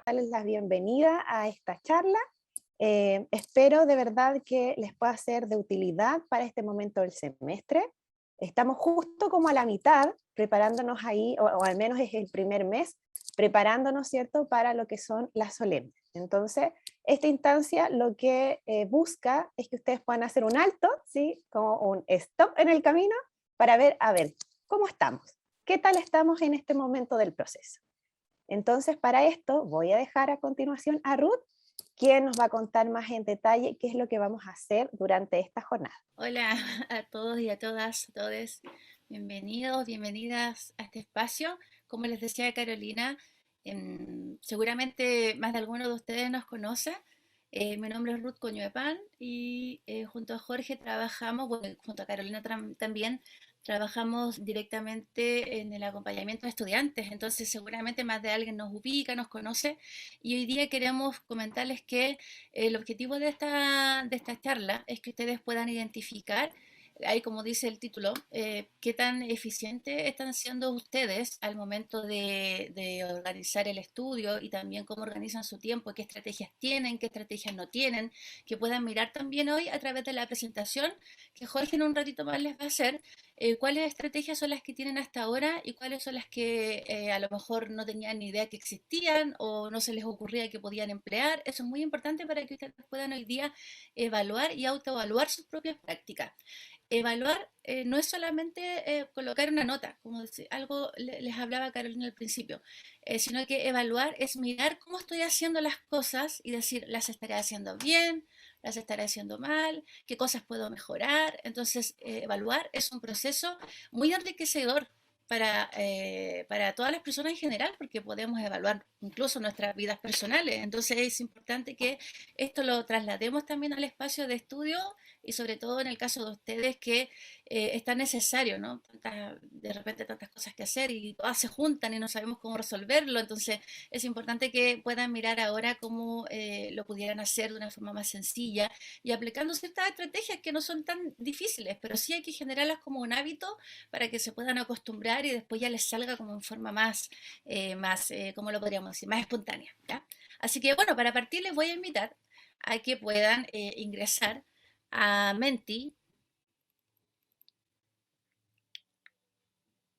darles la bienvenida a esta charla. Espero de verdad que les pueda ser de utilidad para este momento del semestre. Estamos justo como a la mitad, preparándonos ahí, o al menos es el primer mes, preparándonos, ¿cierto?, para lo que son las solemnes. Entonces, esta instancia lo que busca es que ustedes puedan hacer un alto, ¿sí?, como un stop en el camino, para ver, a ver, ¿cómo estamos? ¿Qué tal estamos en este momento del proceso? Entonces, para esto voy a dejar a continuación a Ruth, quien nos va a contar más en detalle qué es lo que vamos a hacer durante esta jornada. Hola a todos y a todas, a todos. Bienvenidos, bienvenidas a este espacio. Como les decía Carolina, seguramente más de alguno de ustedes nos conoce. Mi nombre es Ruth Coñuepan y junto a Jorge trabajamos, bueno, junto a Carolina también, trabajamos directamente en el acompañamiento de estudiantes. Entonces seguramente más de alguien nos ubica, nos conoce. Y hoy día queremos comentarles que el objetivo de esta charla es que ustedes puedan identificar, ahí como dice el título, qué tan eficientes están siendo ustedes al momento de organizar el estudio y también cómo organizan su tiempo, qué estrategias tienen, qué estrategias no tienen, que puedan mirar también hoy a través de la presentación que Jorge en un ratito más les va a hacer, cuáles estrategias son las que tienen hasta ahora y cuáles son las que a lo mejor no tenían ni idea que existían o no se les ocurría que podían emplear. Eso es muy importante para que ustedes puedan hoy día evaluar y autoevaluar sus propias prácticas. Evaluar no es solamente colocar una nota, como algo les hablaba Carolina al principio, sino que evaluar es mirar cómo estoy haciendo las cosas y decir, las estaré haciendo bien, las estaré haciendo mal, qué cosas puedo mejorar. Entonces, evaluar es un proceso muy enriquecedor para todas las personas en general, porque podemos evaluar incluso nuestras vidas personales. Entonces, es importante que esto lo traslademos también al espacio de estudio y sobre todo en el caso de ustedes que es tan necesario, ¿no? De repente tantas cosas que hacer y todas se juntan y no sabemos cómo resolverlo. Entonces, es importante que puedan mirar ahora cómo lo pudieran hacer de una forma más sencilla y aplicando ciertas estrategias que no son tan difíciles, pero sí hay que generarlas como un hábito para que se puedan acostumbrar y después ya les salga como en forma ¿cómo lo podríamos decir? Más espontánea, ¿ya? Así que bueno, para partir les voy a invitar a que puedan ingresar a Menti.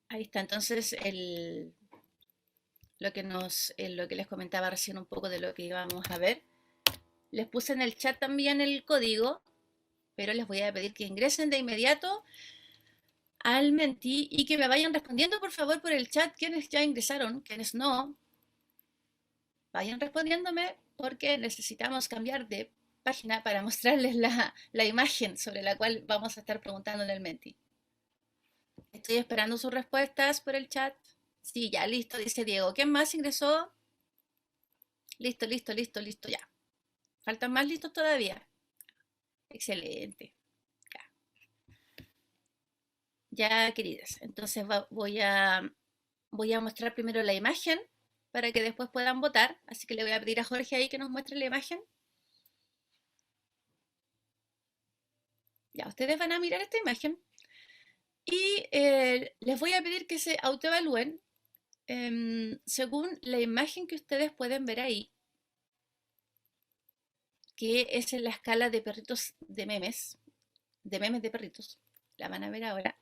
Ahí está, entonces lo que les comentaba recién un poco de lo que íbamos a ver. Les puse en el chat también el código, pero les voy a pedir que ingresen de inmediato al Menti y que me vayan respondiendo por favor por el chat quienes ya ingresaron, quienes no. Vayan respondiéndome porque necesitamos cambiar de página para mostrarles la imagen sobre la cual vamos a estar preguntando en el Menti. Estoy esperando sus respuestas por el chat. Sí, ya, listo, dice Diego. ¿Quién más ingresó? Listo, listo, listo, listo, ya. ¿Faltan más listos todavía? Excelente. Ya, ya queridas. Entonces voy a mostrar primero la imagen para que después puedan votar. Así que le voy a pedir a Jorge ahí que nos muestre la imagen. Ya, ustedes van a mirar esta imagen y les voy a pedir que se autoevalúen según la imagen que ustedes pueden ver ahí, que es en la escala de perritos de memes de perritos. La van a ver ahora.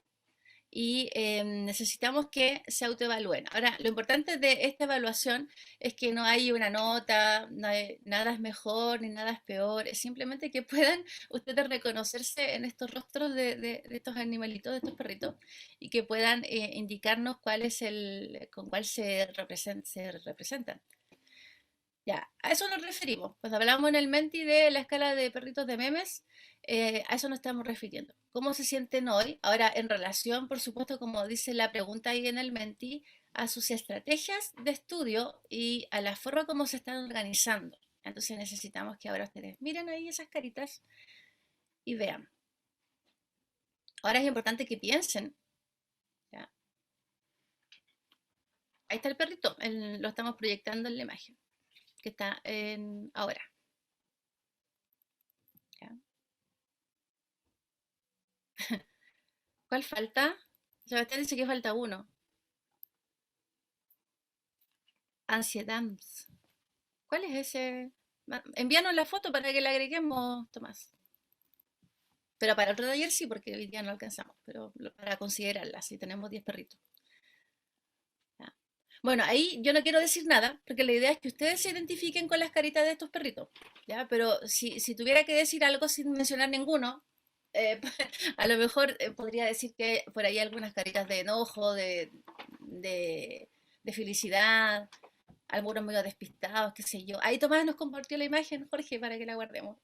Y necesitamos que se autoevalúen. Ahora, lo importante de esta evaluación es que no hay una nota, nada es mejor ni nada es peor, es simplemente que puedan ustedes reconocerse en estos rostros de estos animalitos, de estos perritos, y que puedan indicarnos cuál es con cuál se representan. Ya, a eso nos referimos. Cuando hablamos en el Menti de la escala de perritos de memes, a eso nos estamos refiriendo. ¿Cómo se sienten hoy? Ahora, en relación, por supuesto, como dice la pregunta ahí en el Menti, a sus estrategias de estudio y a la forma como se están organizando. Entonces necesitamos que ahora ustedes miren ahí esas caritas y vean. Ahora es importante que piensen. ¿Ya? Ahí está el perrito, lo estamos proyectando en la imagen que está ahora. ¿Ya? ¿Cuál falta? Sebastián dice que falta uno. Ansiedad. ¿Cuál es ese? Envíanos la foto para que la agreguemos, Tomás. Pero para otro taller sí, porque hoy día no alcanzamos, pero para considerarla, si tenemos 10 perritos. Ya. Bueno, ahí yo no quiero decir nada, porque la idea es que ustedes se identifiquen con las caritas de estos perritos, ¿ya? Pero si tuviera que decir algo sin mencionar ninguno, a lo mejor podría decir que por ahí algunas caritas de enojo, de, de felicidad, algunos medio despistados, qué sé yo. Ahí Tomás nos compartió la imagen, Jorge, para que la guardemos.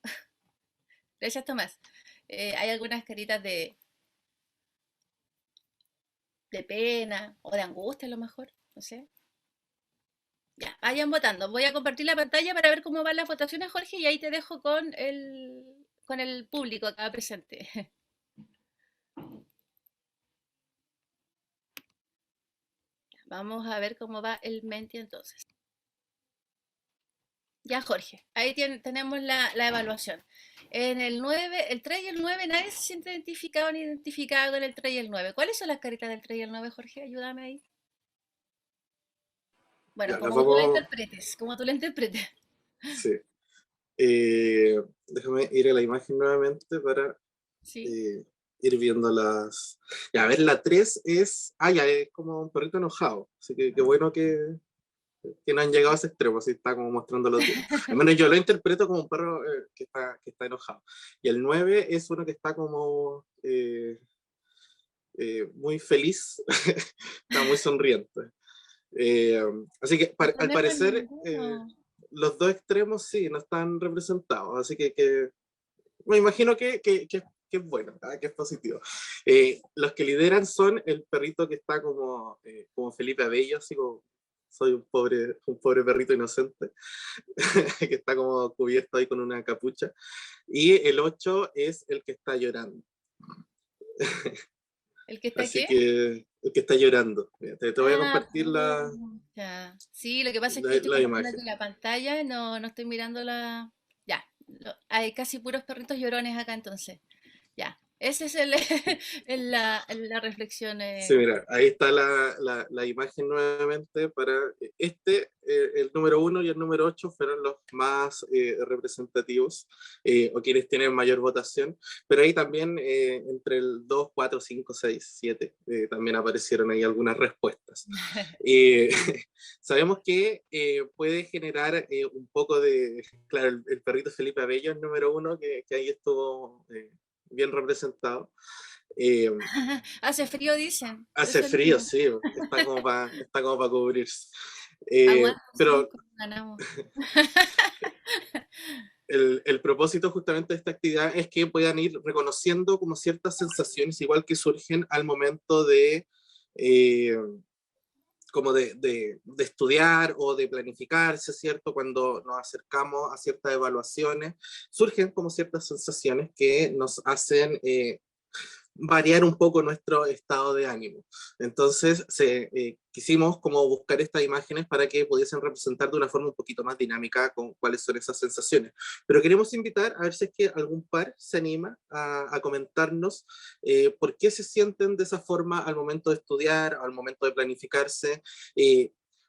Gracias, Tomás. Hay algunas caritas de pena o de angustia a lo mejor, no sé. Ya, vayan votando. Voy a compartir la pantalla para ver cómo van las votaciones, Jorge, y ahí te dejo con el público acá presente. Vamos a ver cómo va el Menti entonces. Ya, Jorge, ahí tenemos la evaluación. En el 9, el 3 y el 9, nadie se siente identificado ni identificado con el 3 y el 9. ¿Cuáles son las caritas del 3 y el 9, Jorge? Ayúdame ahí. Bueno, Ya, las como tú la vamos, interpretes, como tú la interpretes. sí. Déjame ir a la imagen nuevamente para Sí. eh, ir viendo las... Ya, a ver, la 3 es... Ah, ya, es como un perrito enojado. Así que qué bueno que no han llegado a ese extremo, así está como mostrando los dientes. Al menos yo lo interpreto como un perro que está enojado. Y el 9 es uno que está como muy feliz, está muy sonriente. Eh, Así que No al tenemos parecer ninguno. los dos extremos sí no están representados, así que me imagino que es bueno, que es positivo. Los que lideran son el perrito que está como Felipe Abello, así como soy un pobre perrito inocente, que está como cubierto ahí con una capucha, y el 8 es el que está llorando. ¿El que está Así qué? que el que está llorando. Mira, te voy a Ah, compartir pucha. Sí, lo que pasa es que yo estoy la compartiendo imagen. aquí la pantalla y no estoy mirando la. Ya, hay casi puros perritos llorones acá entonces. Ya, ese es la reflexión. Sí, mira, ahí está la imagen nuevamente para el número 1 y el número 8 fueron los más representativos o quienes tienen mayor votación, pero ahí también entre el 2, 4, 5, 6, 7 también aparecieron ahí algunas respuestas. Eh, Sabemos que puede generar un poco de, claro, el perrito Felipe Abello, el número 1, que ahí estuvo bien representado. Eh, Hace frío, dicen, por Hace eso el frío, uno. sí, está como para cubrirse. Aguanta, Pero cinco, ganamos. el propósito justamente de esta actividad es que puedan ir reconociendo como ciertas sensaciones, igual que surgen al momento eh, de estudiar o de planificarse, ¿cierto? Cuando nos acercamos a ciertas evaluaciones, surgen como ciertas sensaciones que nos hacen variar un poco nuestro estado de ánimo. Entonces, quisimos como buscar estas imágenes para que pudiesen representar de una forma un poquito más dinámica con cuáles son esas sensaciones. Pero queremos invitar a ver si es que algún par se anima a comentarnos por qué se sienten de esa forma al momento de estudiar, al momento de planificarse,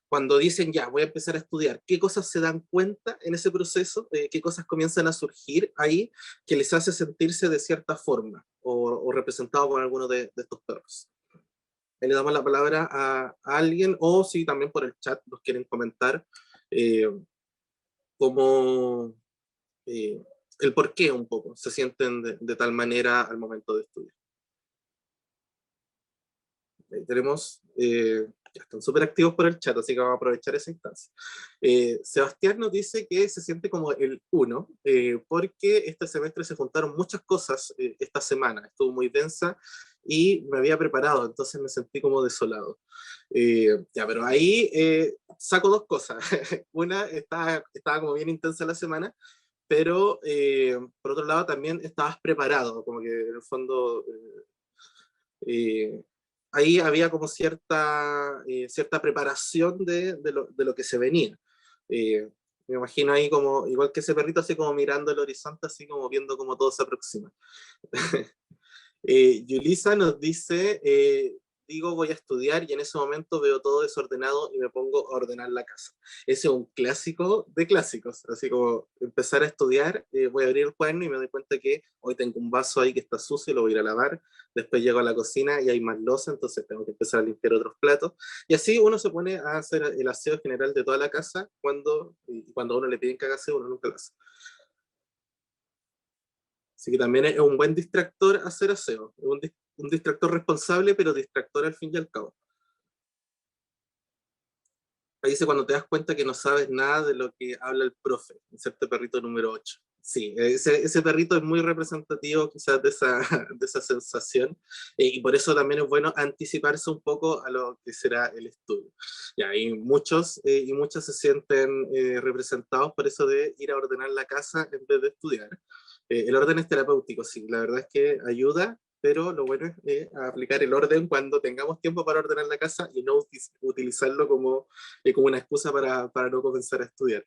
cuando dicen ya, voy a empezar a estudiar, qué cosas se dan cuenta en ese proceso, qué cosas comienzan a surgir ahí que les hace sentirse de cierta forma o representado por alguno de estos perros. Ahí le damos la palabra a alguien o si también por el chat nos quieren comentar eh, cómo, eh, el por qué un poco se sienten de tal manera al momento de estudiar. Ahí tenemos, ya están súper activos por el chat, así que vamos a aprovechar esa instancia. Sebastián nos dice que se siente como el uno, porque este semestre se juntaron muchas cosas esta semana, estuvo muy densa y me había preparado, entonces me sentí como desolado. Ya, pero ahí saco dos cosas. Una, estaba como bien intensa la semana, pero por otro lado también estabas preparado, como que en el fondo ahí había como cierta preparación de lo que se venía. Eh, Me imagino ahí como, igual que ese perrito, así como mirando el horizonte, así como viendo cómo todo se aproxima. Yulisa nos dice digo voy a estudiar y en ese momento veo todo desordenado y me pongo a ordenar la casa. Ese es un clásico de clásicos, así como empezar a estudiar, voy a abrir el cuaderno y me doy cuenta que hoy tengo un vaso ahí que está sucio, lo voy a ir a lavar, después llego a la cocina y hay más loza, entonces tengo que empezar a limpiar otros platos, y así uno se pone a hacer el aseo general de toda la casa cuando a uno le piden que haga aseo, uno nunca lo hace. Así que también es un buen distractor hacer aseo, es un distractor responsable, pero distractor al fin y al cabo. Ahí dice cuando te das cuenta que no sabes nada de lo que habla el profe, inserte perrito número 8. Sí, ese perrito es muy representativo quizás de esa, de esa sensación, y por eso también es bueno anticiparse un poco a lo que será el estudio. Ya, y muchos y muchas se sienten representados por eso de ir a ordenar la casa en vez de estudiar. El orden es terapéutico, sí, la verdad es que ayuda, pero lo bueno es aplicar el orden cuando tengamos tiempo para ordenar la casa y no utilizarlo como una excusa para no comenzar a estudiar.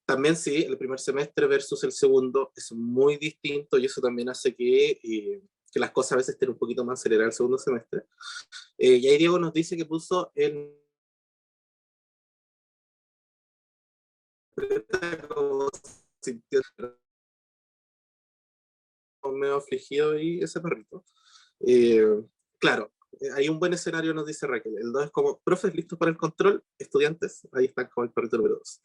También sí, el primer semestre versus el segundo es muy distinto y eso también hace que las cosas a veces estén un poquito más aceleradas el segundo semestre. Y ahí Diego nos dice que puso el sintió medio afligido y ese perrito. Eh, claro, hay un buen escenario, nos dice Raquel. El 2 es como, profes, listos para el control, estudiantes, ahí están como el perrito número 2.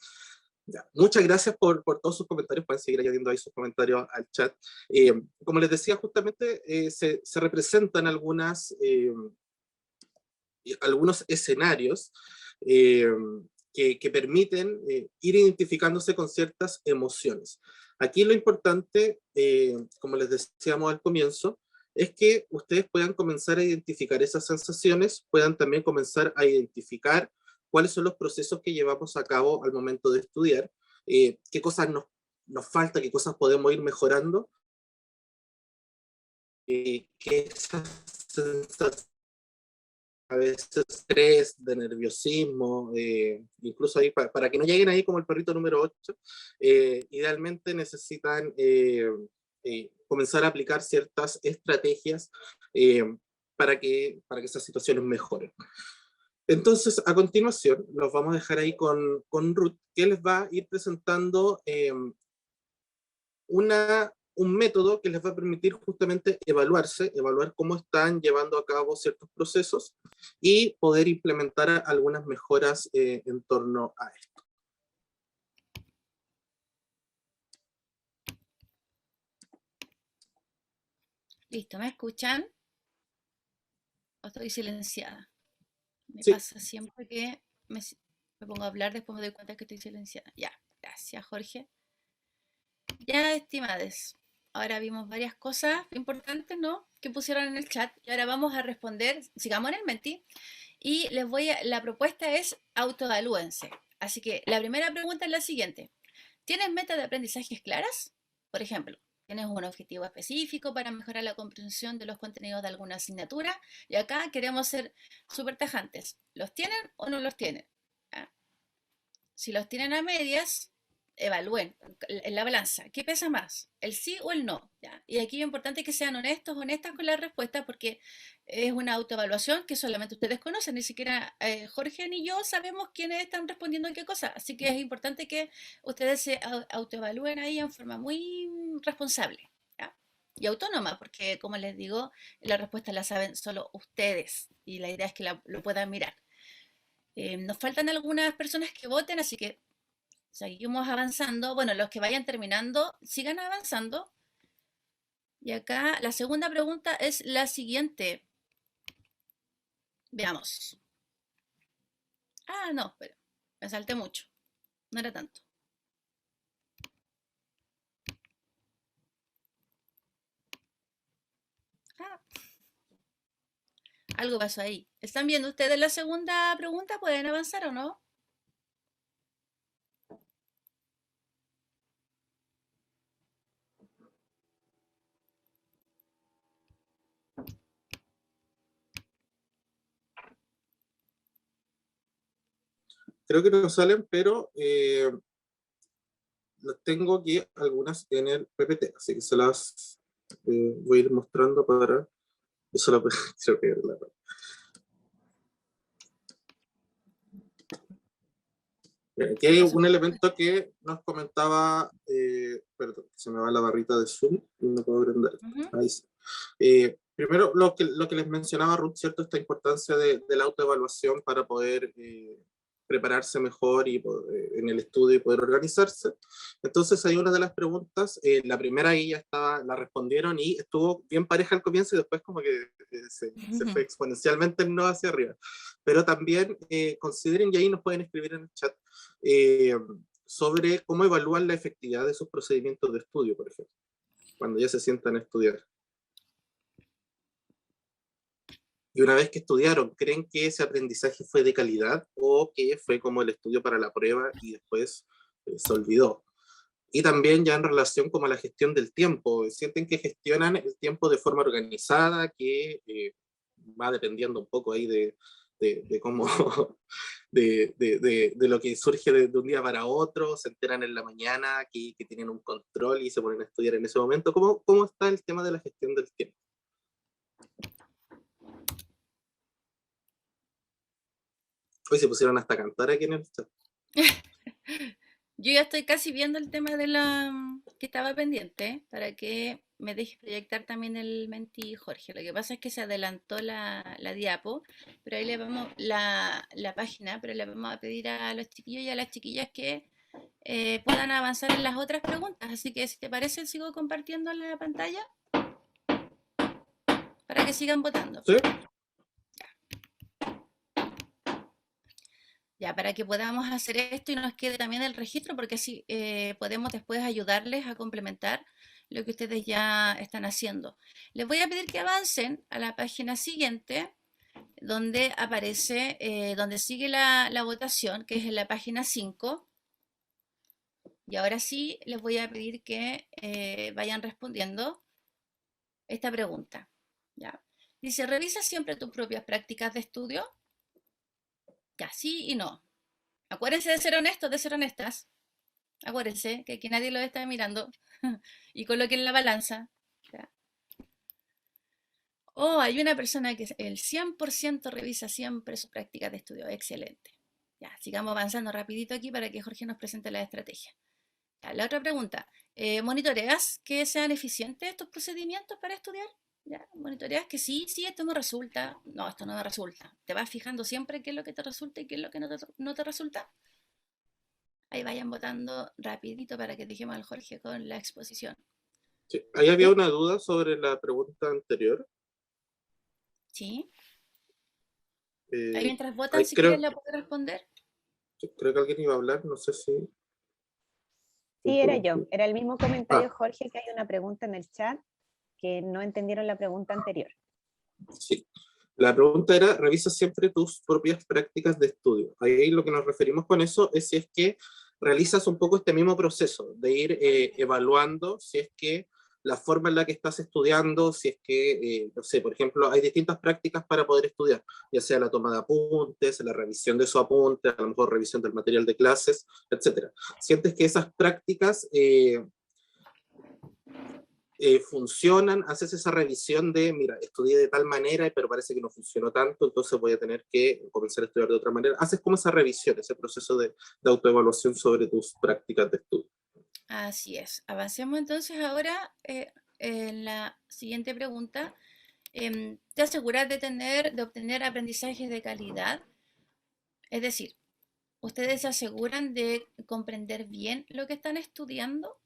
Ya. Muchas gracias por todos sus comentarios, pueden seguir añadiendo ahí sus comentarios al chat. Como les decía, justamente se representan algunos escenarios eh, que permiten ir identificándose con ciertas emociones. Aquí lo importante, como les decíamos al comienzo, es que ustedes puedan comenzar a identificar esas sensaciones, puedan también comenzar a identificar cuáles son los procesos que llevamos a cabo al momento de estudiar, qué cosas nos falta, qué cosas podemos ir mejorando, que esas sensaciones a veces estrés, de nerviosismo, incluso ahí, para que no lleguen ahí como el perrito número 8, idealmente necesitan comenzar a aplicar ciertas estrategias eh, para que esas situaciones mejoren. Entonces, a continuación, los vamos a dejar ahí con Ruth, que les va a ir presentando un método que les va a permitir justamente evaluar cómo están llevando a cabo ciertos procesos y poder implementar algunas mejoras en torno a esto. Listo, ¿me escuchan? ¿O estoy silenciada? Me Sí, pasa siempre que me pongo a hablar, después me doy cuenta que estoy silenciada. Ya, gracias, Jorge. Ya, estimadas, ahora vimos varias cosas importantes, ¿no? Que pusieron en el chat y ahora vamos a responder, sigamos en el Menti, y la propuesta es autoevalúense. Así que la primera pregunta es la siguiente. ¿Tienes metas de aprendizajes claras? Por ejemplo, ¿tienes un objetivo específico para mejorar la comprensión de los contenidos de alguna asignatura? Y acá queremos ser súper tajantes. ¿Los tienen o no los tienen? ¿Ah? Si los tienen a medias, evalúen en la balanza. ¿Qué pesa más? ¿El sí o el no? ¿Ya? Y aquí es importante que sean honestos, honestas con la respuesta, porque es una autoevaluación que solamente ustedes conocen, ni siquiera Jorge ni yo sabemos quiénes están respondiendo a qué cosa. Así que es importante que ustedes se autoevalúen ahí en forma muy responsable. ¿Ya? Y autónoma, porque como les digo, la respuesta la saben solo ustedes y la idea es que lo puedan mirar. Nos faltan algunas personas que voten, así que seguimos avanzando. Bueno, los que vayan terminando, sigan avanzando. Y acá la segunda pregunta es la siguiente. Veamos. Ah, no, pero me salté mucho. No era tanto. Ah, algo pasó ahí. ¿Están viendo ustedes la segunda pregunta? ¿Pueden avanzar o no? creo que no salen, pero las tengo aquí algunas en el PPT, así que se las voy a ir mostrando para Eso lo creo que es aquí hay un elemento que nos comentaba, perdón, se me va la barrita de Zoom y no puedo prender. Ahí sí. Primero, lo que les mencionaba Ruth, ¿cierto? Esta importancia de la autoevaluación para poder prepararse mejor y en el estudio y poder organizarse. Entonces, hay una de las preguntas, la primera ahí ya estaba, la respondieron y estuvo bien pareja al comienzo y después como que se fue exponencialmente no hacia arriba. Pero también consideren, y ahí nos pueden escribir en el chat, sobre cómo evalúan la efectividad de sus procedimientos de estudio, por ejemplo, cuando ya se sientan a estudiar. Y una vez que estudiaron, ¿creen que ese aprendizaje fue de calidad o que fue como el estudio para la prueba y después se olvidó? Y también ya en relación como a la gestión del tiempo, ¿sienten que gestionan el tiempo de forma organizada, que va dependiendo un poco ahí de cómo, de lo que surge de un día para otro, se enteran en la mañana que tienen un control y se ponen a estudiar en ese momento? ¿Cómo está el tema de la gestión del tiempo? Hoy se pusieron hasta a cantar aquí en el chat. Yo ya estoy casi viendo el tema de la que estaba pendiente para que me dejes proyectar también el Menti Jorge. Lo que pasa es que se adelantó la diapo, pero ahí le vamos la página, pero le vamos a pedir a los chiquillos y a las chiquillas que puedan avanzar en las otras preguntas. Así que si te parece, sigo compartiendo la pantalla para que sigan votando. ¿Sí? Ya, para que podamos hacer esto y nos quede también el registro, porque así podemos después ayudarles a complementar lo que ustedes ya están haciendo. Les voy a pedir que avancen a la página siguiente, donde aparece, donde sigue la votación, que es en la página 5. Y ahora sí, les voy a pedir que vayan respondiendo esta pregunta. ¿Ya? Dice, ¿revisa siempre tus propias prácticas de estudio? Ya, sí y no. Acuérdense de ser honestos, de ser honestas. Acuérdense que aquí nadie lo está mirando. Y coloquen la balanza. ¿Ya? Oh, hay una persona que el 100% revisa siempre sus prácticas de estudio. Excelente. Ya, sigamos avanzando rapidito aquí para que Jorge nos presente la estrategia. Ya, la otra pregunta. ¿Monitoreas que sean eficientes estos procedimientos para estudiar? ¿Ya? ¿Monitoreas que sí, esto me resulta? No, esto no me resulta. ¿Te vas fijando siempre qué es lo que te resulta y qué es lo que no te resulta? Ahí vayan votando rapidito para que dejemos al Jorge con la exposición. Sí. Ahí había una duda sobre la pregunta anterior. Sí. Ahí mientras votan, ahí si creo, quieren la puedo responder. creo que alguien iba a hablar, no sé si... Sí, era yo. Era el mismo comentario, Jorge, que hay una pregunta en el chat que no entendieron la pregunta anterior. Sí. La pregunta era, revisa siempre tus propias prácticas de estudio. Ahí lo que nos referimos con eso es si es que realizas un poco este mismo proceso de ir evaluando si es que la forma en la que estás estudiando, si es que, no sé, por ejemplo, hay distintas prácticas para poder estudiar, ya sea la toma de apuntes, la revisión de esos apuntes, a lo mejor revisión del material de clases, etcétera. ¿Sientes que esas prácticas funcionan? ¿Haces esa revisión de, mira, estudié de tal manera, pero parece que no funcionó tanto, entonces voy a tener que comenzar a estudiar de otra manera? ¿Haces como esa revisión, ese proceso de autoevaluación sobre tus prácticas de estudio? Así es. Avancemos entonces ahora en la siguiente pregunta. ¿Te aseguras de obtener aprendizajes de calidad? Es decir, ¿ustedes se aseguran de comprender bien lo que están estudiando?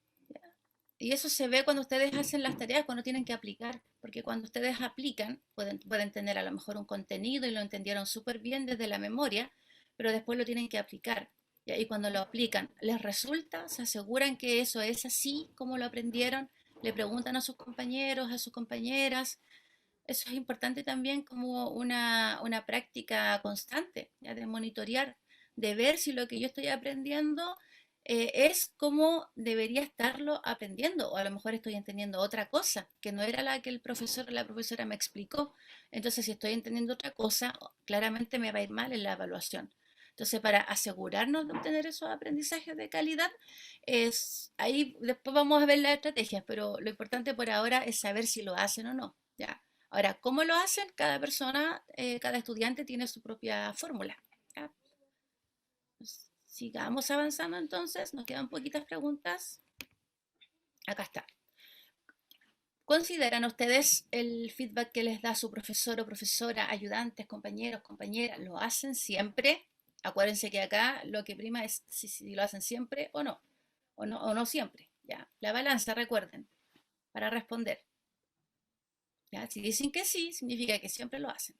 Y eso se ve cuando ustedes hacen las tareas, cuando tienen que aplicar, porque cuando ustedes aplican, pueden tener a lo mejor un contenido y lo entendieron súper bien desde la memoria, pero después lo tienen que aplicar. Y cuando lo aplican, les resulta, se aseguran que eso es así como lo aprendieron, le preguntan a sus compañeros, a sus compañeras. Eso es importante también como una práctica constante, ¿ya? De monitorear, de ver si lo que yo estoy aprendiendo es como debería estarlo aprendiendo, o a lo mejor estoy entendiendo otra cosa, que no era la que el profesor o la profesora me explicó. Entonces, si estoy entendiendo otra cosa, claramente me va a ir mal en la evaluación. Entonces, para asegurarnos de obtener esos aprendizajes de calidad, ahí después vamos a ver las estrategias, pero lo importante por ahora es saber si lo hacen o no, ¿ya? Ahora, ¿cómo lo hacen? Cada persona, cada estudiante tiene su propia fórmula. ¿Ya? Pues, sigamos avanzando entonces, nos quedan poquitas preguntas. Acá está. ¿Consideran ustedes el feedback que les da su profesor o profesora, ayudantes, compañeros, compañeras, lo hacen siempre? Acuérdense que acá lo que prima es si lo hacen siempre o no siempre. ¿Ya? La balanza, recuerden, para responder. ¿Ya? Si dicen que sí, significa que siempre lo hacen.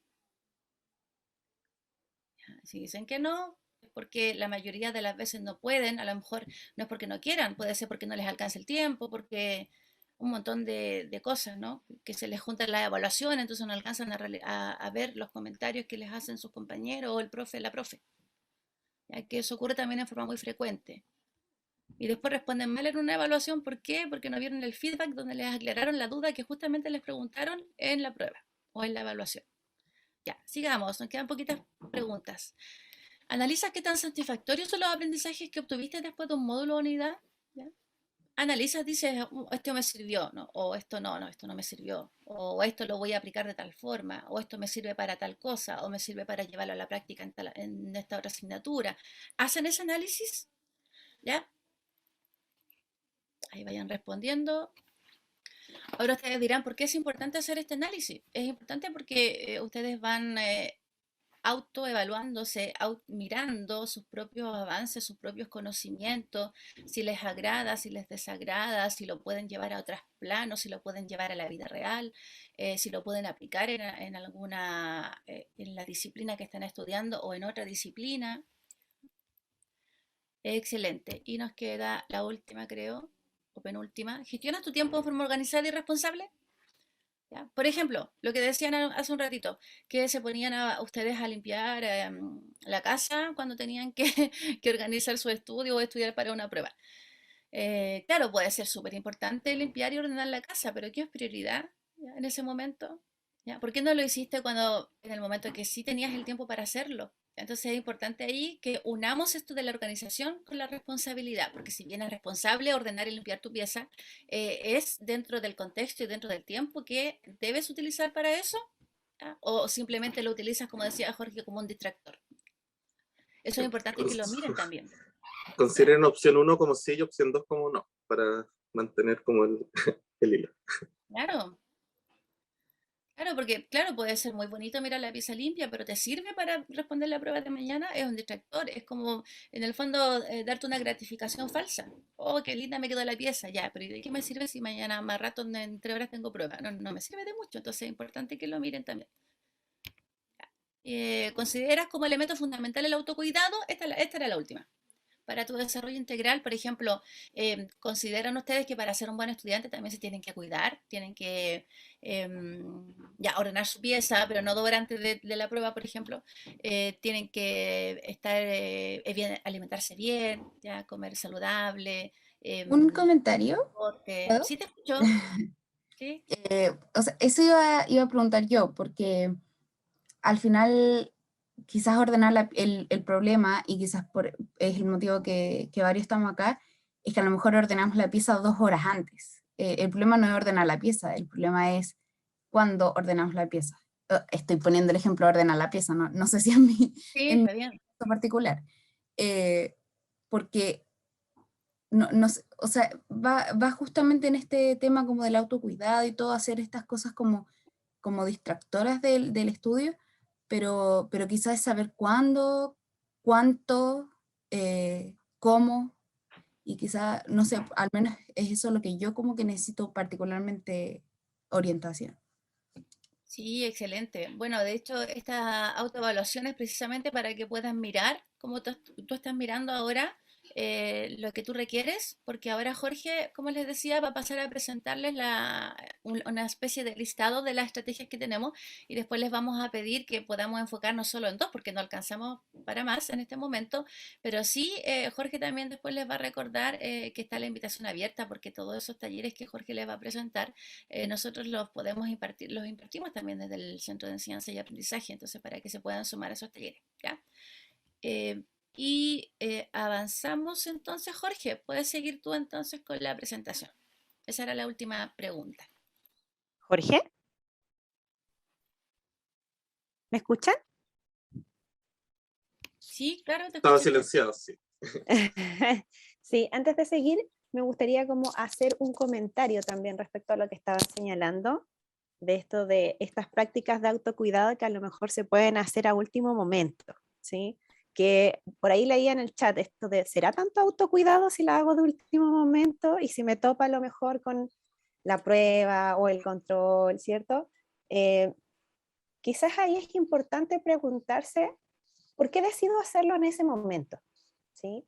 ¿Ya? Si dicen que no, es porque la mayoría de las veces no pueden, a lo mejor no es porque no quieran, puede ser porque no les alcanza el tiempo, porque un montón de cosas, ¿no? Que se les junta la evaluación, entonces no alcanzan a ver los comentarios que les hacen sus compañeros o el profe, la profe. ¿Ya? Que eso ocurre también en forma muy frecuente. Y después responden mal en una evaluación, ¿por qué? Porque no vieron el feedback donde les aclararon la duda que justamente les preguntaron en la prueba o en la evaluación. Ya, sigamos, nos quedan poquitas preguntas. Analiza qué tan satisfactorios son los aprendizajes que obtuviste después de un módulo o unidad. ¿Ya? Analizas, dices, esto me sirvió, ¿no? O esto no, esto no me sirvió. O esto lo voy a aplicar de tal forma. O esto me sirve para tal cosa. O me sirve para llevarlo a la práctica en esta otra asignatura. ¿Hacen ese análisis? ¿Ya? Ahí vayan respondiendo. Ahora ustedes dirán, ¿por qué es importante hacer este análisis? Es importante porque ustedes van autoevaluándose, mirando sus propios avances, sus propios conocimientos, si les agrada, si les desagrada, si lo pueden llevar a otros planos, si lo pueden llevar a la vida real, si lo pueden aplicar en alguna, en la disciplina que están estudiando o en otra disciplina. Excelente. Y nos queda la última, creo, o penúltima. ¿Gestionas tu tiempo de forma organizada y responsable? ¿Ya? Por ejemplo, lo que decían hace un ratito, que se ponían a ustedes a limpiar la casa cuando tenían que, que organizar su estudio o estudiar para una prueba. Claro, puede ser súper importante limpiar y ordenar la casa, pero ¿qué es prioridad ya, en ese momento? ¿Ya? ¿Por qué no lo hiciste cuando, en el momento que sí tenías el tiempo para hacerlo? Entonces es importante ahí que unamos esto de la organización con la responsabilidad, porque si bien es responsable ordenar y limpiar tu pieza, es dentro del contexto y dentro del tiempo que debes utilizar para eso, ¿ya? O simplemente lo utilizas, como decía Jorge, como un distractor. Eso es importante que lo miren también. ¿Ya? Consideren opción uno como sí y opción 2 como no, para mantener como el hilo. Claro. Claro, porque claro, puede ser muy bonito mirar la pieza limpia, pero ¿te sirve para responder la prueba de mañana? Es un distractor, es como en el fondo darte una gratificación falsa. Oh, qué linda me quedó la pieza, ya, pero ¿y de qué me sirve si mañana más rato en 3 horas tengo prueba? No, no me sirve de mucho, entonces es importante que lo miren también. ¿Consideras como elemento fundamental el autocuidado? Esta era la última. Para tu desarrollo integral, por ejemplo, ¿consideran ustedes que para ser un buen estudiante también se tienen que cuidar? Tienen que ya ordenar su pieza, pero no 2 horas antes de la prueba, por ejemplo. Tienen que estar bien, alimentarse bien, ya comer saludable. Un comentario, Deporte. ¿puedo? Sí, te escucho. Sí. O sea, eso iba a preguntar yo, porque al final quizás ordenar el problema, y quizás es el motivo que varios estamos acá, es que a lo mejor ordenamos la pieza 2 horas antes. El problema no es ordenar la pieza, el problema es cuándo ordenamos la pieza. Estoy poniendo el ejemplo de ordenar la pieza, no sé si Sí, en mi está bien. caso particular. Porque no o sea, va justamente en este tema como del autocuidado y todo, hacer estas cosas como distractoras del estudio, pero quizás es saber cuándo, cuánto, cómo, y quizás, no sé, al menos es eso lo que yo como que necesito particularmente orientación. Sí, excelente. Bueno, de hecho, esta autoevaluación es precisamente para que puedas mirar, como tú estás mirando ahora, lo que tú requieres, porque ahora Jorge, como les decía, va a pasar a presentarles una especie de listado de las estrategias que tenemos y después les vamos a pedir que podamos enfocarnos solo en 2, porque no alcanzamos para más en este momento, pero sí, Jorge también después les va a recordar que está la invitación abierta, porque todos esos talleres que Jorge les va a presentar nosotros los podemos impartir, los impartimos también desde el Centro de Enseñanza y Aprendizaje, entonces para que se puedan sumar a esos talleres, ¿ya? Avanzamos entonces, Jorge, puedes seguir tú entonces con la presentación. Esa era la última pregunta. Jorge. ¿Me escuchan? Sí, claro, te Estaba escucho bien. silenciado, sí. Sí, antes de seguir, me gustaría como hacer un comentario también respecto a lo que estaban señalando, de esto de estas prácticas de autocuidado que a lo mejor se pueden hacer a último momento, ¿sí? Que por ahí leía en el chat esto de, ¿será tanto autocuidado si la hago de último momento y si me topa a lo mejor con la prueba o el control, ¿cierto? Eh, Quizás ahí es importante preguntarse, ¿por qué decido hacerlo en ese momento? ¿Sí?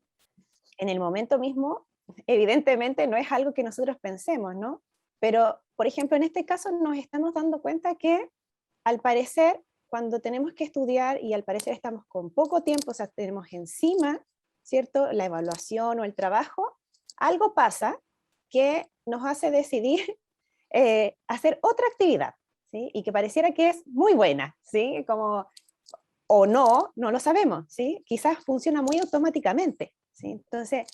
En el momento mismo, evidentemente no es algo que nosotros pensemos, ¿no? Pero, por ejemplo, en este caso nos estamos dando cuenta que al parecer, cuando tenemos que estudiar y al parecer estamos con poco tiempo, o sea, tenemos encima, ¿cierto? La evaluación o el trabajo, algo pasa que nos hace decidir hacer otra actividad, ¿sí? Y que pareciera que es muy buena, ¿sí? Como, o no, no lo sabemos, ¿sí? Quizás funciona muy automáticamente, ¿sí? Entonces,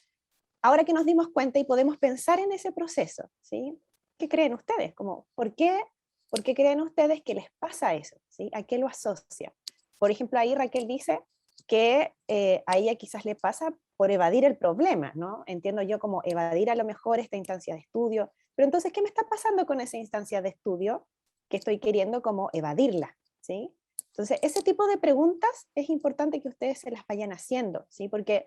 ahora que nos dimos cuenta y podemos pensar en ese proceso, ¿sí? ¿Qué creen ustedes? Como, por qué creen ustedes que les pasa eso? ¿Sí? ¿A qué lo asocia? Por ejemplo, ahí Raquel dice que a ella quizás le pasa por evadir el problema, ¿no? Entiendo yo como evadir a lo mejor esta instancia de estudio, pero entonces, ¿qué me está pasando con esa instancia de estudio que estoy queriendo como evadirla? ¿Sí? Entonces, ese tipo de preguntas es importante que ustedes se las vayan haciendo, ¿sí? Porque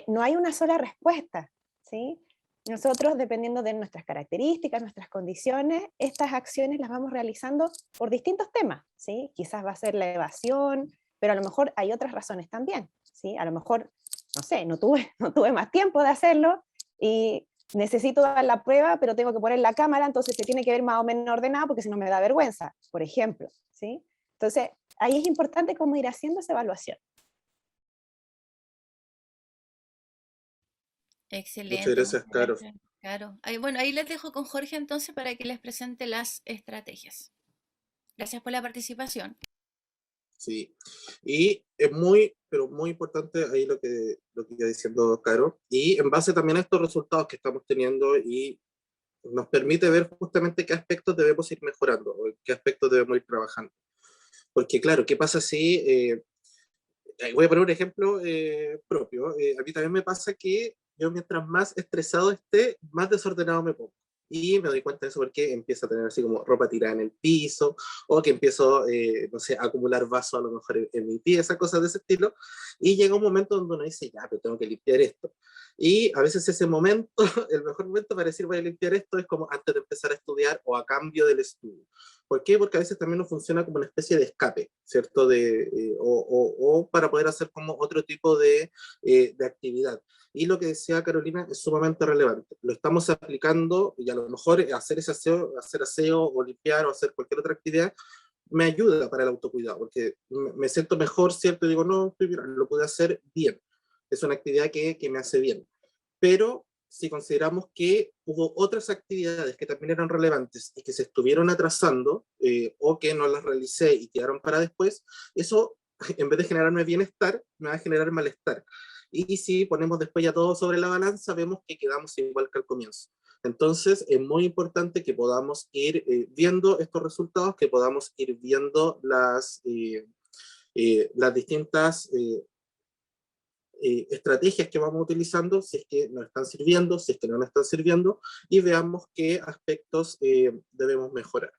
no hay una sola respuesta, ¿sí? Nosotros, dependiendo de nuestras características, nuestras condiciones, estas acciones las vamos realizando por distintos temas, ¿sí? Quizás va a ser la evasión, pero a lo mejor hay otras razones también, ¿sí? A lo mejor, no sé, no tuve más tiempo de hacerlo y necesito dar la prueba, pero tengo que poner la cámara, entonces se tiene que ver más o menos ordenado porque si no me da vergüenza, por ejemplo, ¿sí? Entonces, ahí es importante cómo ir haciendo esa evaluación. Muchas Excelente, gracias, muchas Caro. gracias. Claro. Bueno, ahí les dejo con Jorge entonces para que les presente las estrategias. Gracias por la participación. Sí, y es muy, pero muy importante ahí lo que iba diciendo Caro, y en base también a estos resultados que estamos teniendo y nos permite ver justamente qué aspectos debemos ir mejorando o qué aspectos debemos ir trabajando. Porque claro, ¿qué pasa si, voy a poner un ejemplo propio, a mí también me pasa que yo mientras más estresado esté, más desordenado me pongo. Y me doy cuenta de eso porque empiezo a tener así como ropa tirada en el piso, o que empiezo, no sé, a acumular vasos a lo mejor en mi pieza, cosas de ese estilo. Y llega un momento donde uno dice, ya, pero tengo que limpiar esto. Y a veces ese momento, el mejor momento para decir voy a limpiar esto es como antes de empezar a estudiar o a cambio del estudio. ¿Por qué? Porque a veces también nos funciona como una especie de escape, ¿cierto? O para poder hacer como otro tipo de actividad. Y lo que decía Carolina es sumamente relevante. Lo estamos aplicando y a lo mejor hacer aseo o limpiar o hacer cualquier otra actividad me ayuda para el autocuidado, porque me siento mejor, ¿cierto? Y digo, no, estoy bien, lo puedo hacer bien. Es una actividad que me hace bien. Pero si consideramos que hubo otras actividades que también eran relevantes y que se estuvieron atrasando o que no las realicé y quedaron para después, eso en vez de generarme bienestar, me va a generar malestar. Y si ponemos después ya todo sobre la balanza, vemos que quedamos igual que al comienzo. Entonces, es muy importante que podamos ir viendo estos resultados, que podamos ir viendo las distintas estrategias que vamos utilizando, si es que nos están sirviendo, si es que no nos están sirviendo, y veamos qué aspectos debemos mejorar.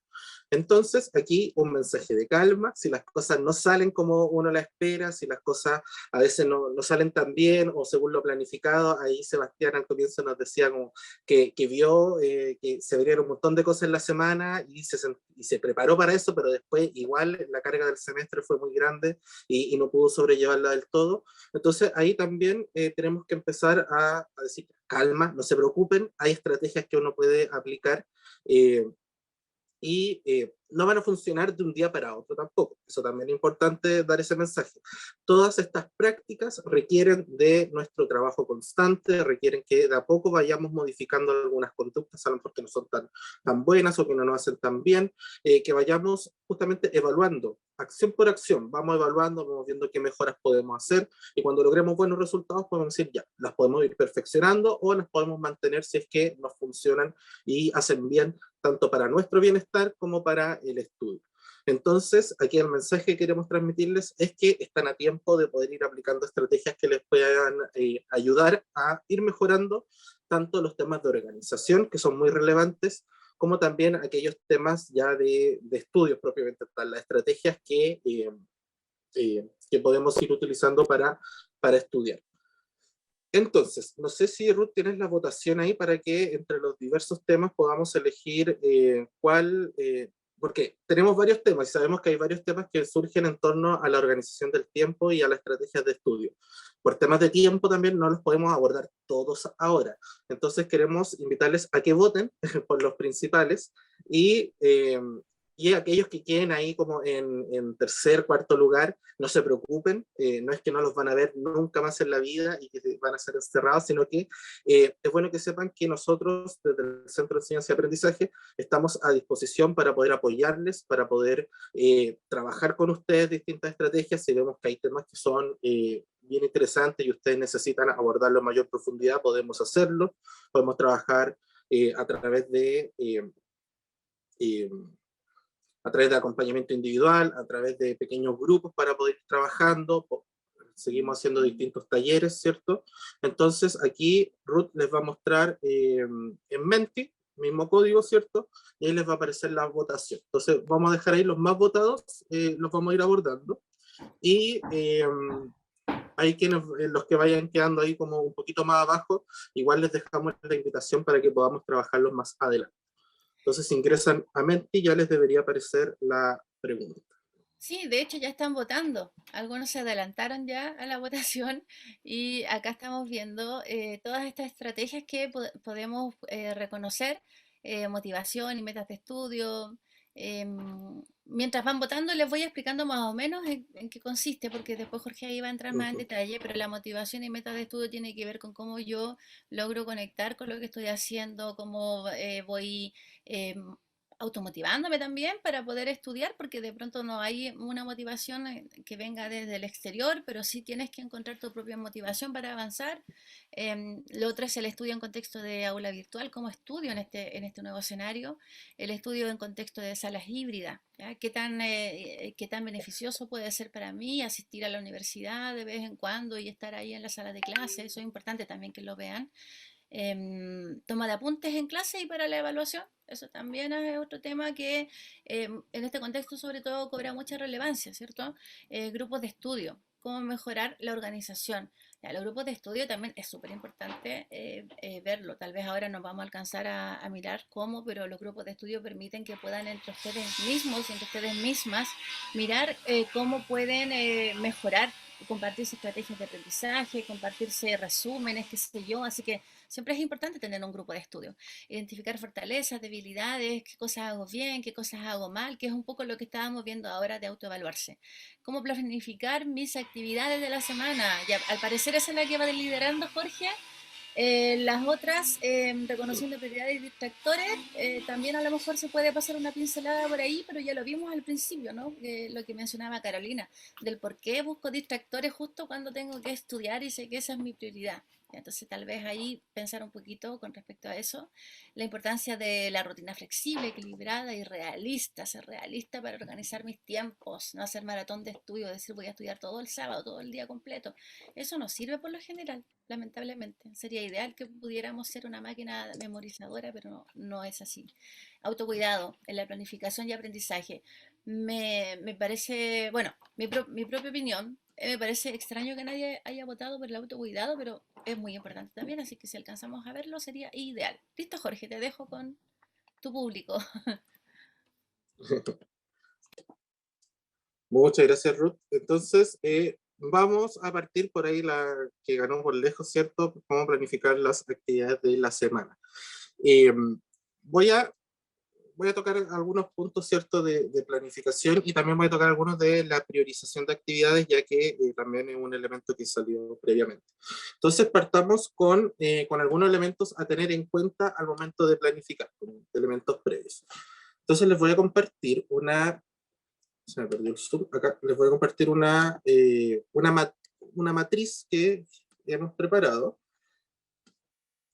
Entonces, aquí un mensaje de calma, si las cosas no salen como uno la espera, si las cosas a veces no salen tan bien o según lo planificado, ahí Sebastián al comienzo nos decía como que vio que se verían un montón de cosas en la semana y se preparó para eso, pero después igual la carga del semestre fue muy grande y no pudo sobrellevarla del todo. Entonces ahí también tenemos que empezar a decir, calma, no se preocupen, hay estrategias que uno puede aplicar eh, y no van a funcionar de un día para otro tampoco. Eso también es importante dar ese mensaje. Todas estas prácticas requieren de nuestro trabajo constante, requieren que de a poco vayamos modificando algunas conductas, a lo mejor que no son tan buenas o que no nos hacen tan bien, que vayamos justamente evaluando acción por acción, vamos evaluando, vamos viendo qué mejoras podemos hacer y cuando logremos buenos resultados podemos decir ya, las podemos ir perfeccionando o las podemos mantener si es que nos funcionan y hacen bien tanto para nuestro bienestar como para el estudio. Entonces, aquí el mensaje que queremos transmitirles es que están a tiempo de poder ir aplicando estrategias que les puedan ayudar a ir mejorando tanto los temas de organización, que son muy relevantes, como también aquellos temas ya de estudios propiamente tal, las estrategias que podemos ir utilizando para estudiar. Entonces, no sé si Ruth tienes la votación ahí para que entre los diversos temas podamos elegir cuál, porque tenemos varios temas y sabemos que hay varios temas que surgen en torno a la organización del tiempo y a las estrategias de estudio. Por temas de tiempo también no los podemos abordar todos ahora. Entonces queremos invitarles a que voten por los principales y aquellos que queden ahí como en tercer, cuarto lugar, no se preocupen, no es que no los van a ver nunca más en la vida y que van a ser encerrados, sino que es bueno que sepan que nosotros desde el Centro de Enseñanza y Aprendizaje estamos a disposición para poder apoyarles, para poder trabajar con ustedes distintas estrategias. Si vemos que hay temas que son bien interesantes y ustedes necesitan abordarlo en mayor profundidad, podemos hacerlo, podemos trabajar a través de acompañamiento individual, a través de pequeños grupos para poder ir trabajando, seguimos haciendo distintos talleres, ¿cierto? Entonces aquí Ruth les va a mostrar en Menti, mismo código, ¿cierto? Y ahí les va a aparecer la votación. Entonces vamos a dejar ahí los más votados, los vamos a ir abordando. Y hay quienes, los que vayan quedando ahí como un poquito más abajo, igual les dejamos la invitación para que podamos trabajarlos más adelante. Entonces, si ingresan a Menti, ya les debería aparecer la pregunta. Sí, de hecho ya están votando. Algunos se adelantaron ya a la votación y acá estamos viendo todas estas estrategias que podemos reconocer, motivación y metas de estudio. Mientras van votando les voy explicando más o menos en qué consiste, porque después Jorge ahí va a entrar más en detalle, pero la motivación y metas de estudio tiene que ver con cómo yo logro conectar con lo que estoy haciendo, cómo voy automotivándome también para poder estudiar, porque de pronto no hay una motivación que venga desde el exterior, pero sí tienes que encontrar tu propia motivación para avanzar. Lo otro es el estudio en contexto de aula virtual, cómo estudio en este nuevo escenario, el estudio en contexto de salas híbridas, ¿ya? Qué tan beneficioso puede ser para mí asistir a la universidad de vez en cuando y estar ahí en la sala de clase, eso es importante también que lo vean. Toma de apuntes en clase y para la evaluación. Eso también es otro tema que en este contexto sobre todo cobra mucha relevancia, ¿cierto? Grupos de estudio, cómo mejorar la organización. Ya, los grupos de estudio también es súper importante verlo. Tal vez ahora nos vamos a alcanzar a mirar cómo, pero los grupos de estudio permiten que puedan entre ustedes mismos y entre ustedes mismas mirar cómo pueden mejorar, compartirse estrategias de aprendizaje, compartirse resúmenes, qué sé yo. Así que siempre es importante tener un grupo de estudio, identificar fortalezas, debilidades, qué cosas hago bien, qué cosas hago mal, que es un poco lo que estábamos viendo ahora de autoevaluarse. Cómo planificar mis actividades de la semana. Ya, al parecer esa es la que va liderando Jorge. Las otras, reconociendo prioridades y distractores, también a lo mejor se puede pasar una pincelada por ahí, pero ya lo vimos al principio, ¿no? Lo que mencionaba Carolina, del por qué busco distractores justo cuando tengo que estudiar y sé que esa es mi prioridad. Entonces tal vez ahí pensar un poquito con respecto a eso, la importancia de la rutina flexible, equilibrada y realista, ser realista para organizar mis tiempos, no hacer maratón de estudio, decir voy a estudiar todo el sábado, todo el día completo. Eso no sirve por lo general, lamentablemente. Sería ideal que pudiéramos ser una máquina memorizadora, pero no es así. Autocuidado en la planificación y aprendizaje. Me parece, bueno, mi propia opinión, me parece extraño que nadie haya votado por el autocuidado, pero es muy importante también, así que si alcanzamos a verlo sería ideal. Listo, Jorge, te dejo con tu público. Muchas gracias, Ruth. Entonces, vamos a partir por ahí la que ganó por lejos, ¿cierto? Cómo planificar las actividades de la semana. Eh, voy a tocar algunos puntos, ¿cierto?, de planificación y también voy a tocar algunos de la priorización de actividades, ya que también es un elemento que salió previamente. Entonces, partamos con algunos elementos a tener en cuenta al momento de planificar, con elementos previos. Entonces, les voy a compartir se me perdió el zoom, acá les voy a compartir una matriz que hemos preparado.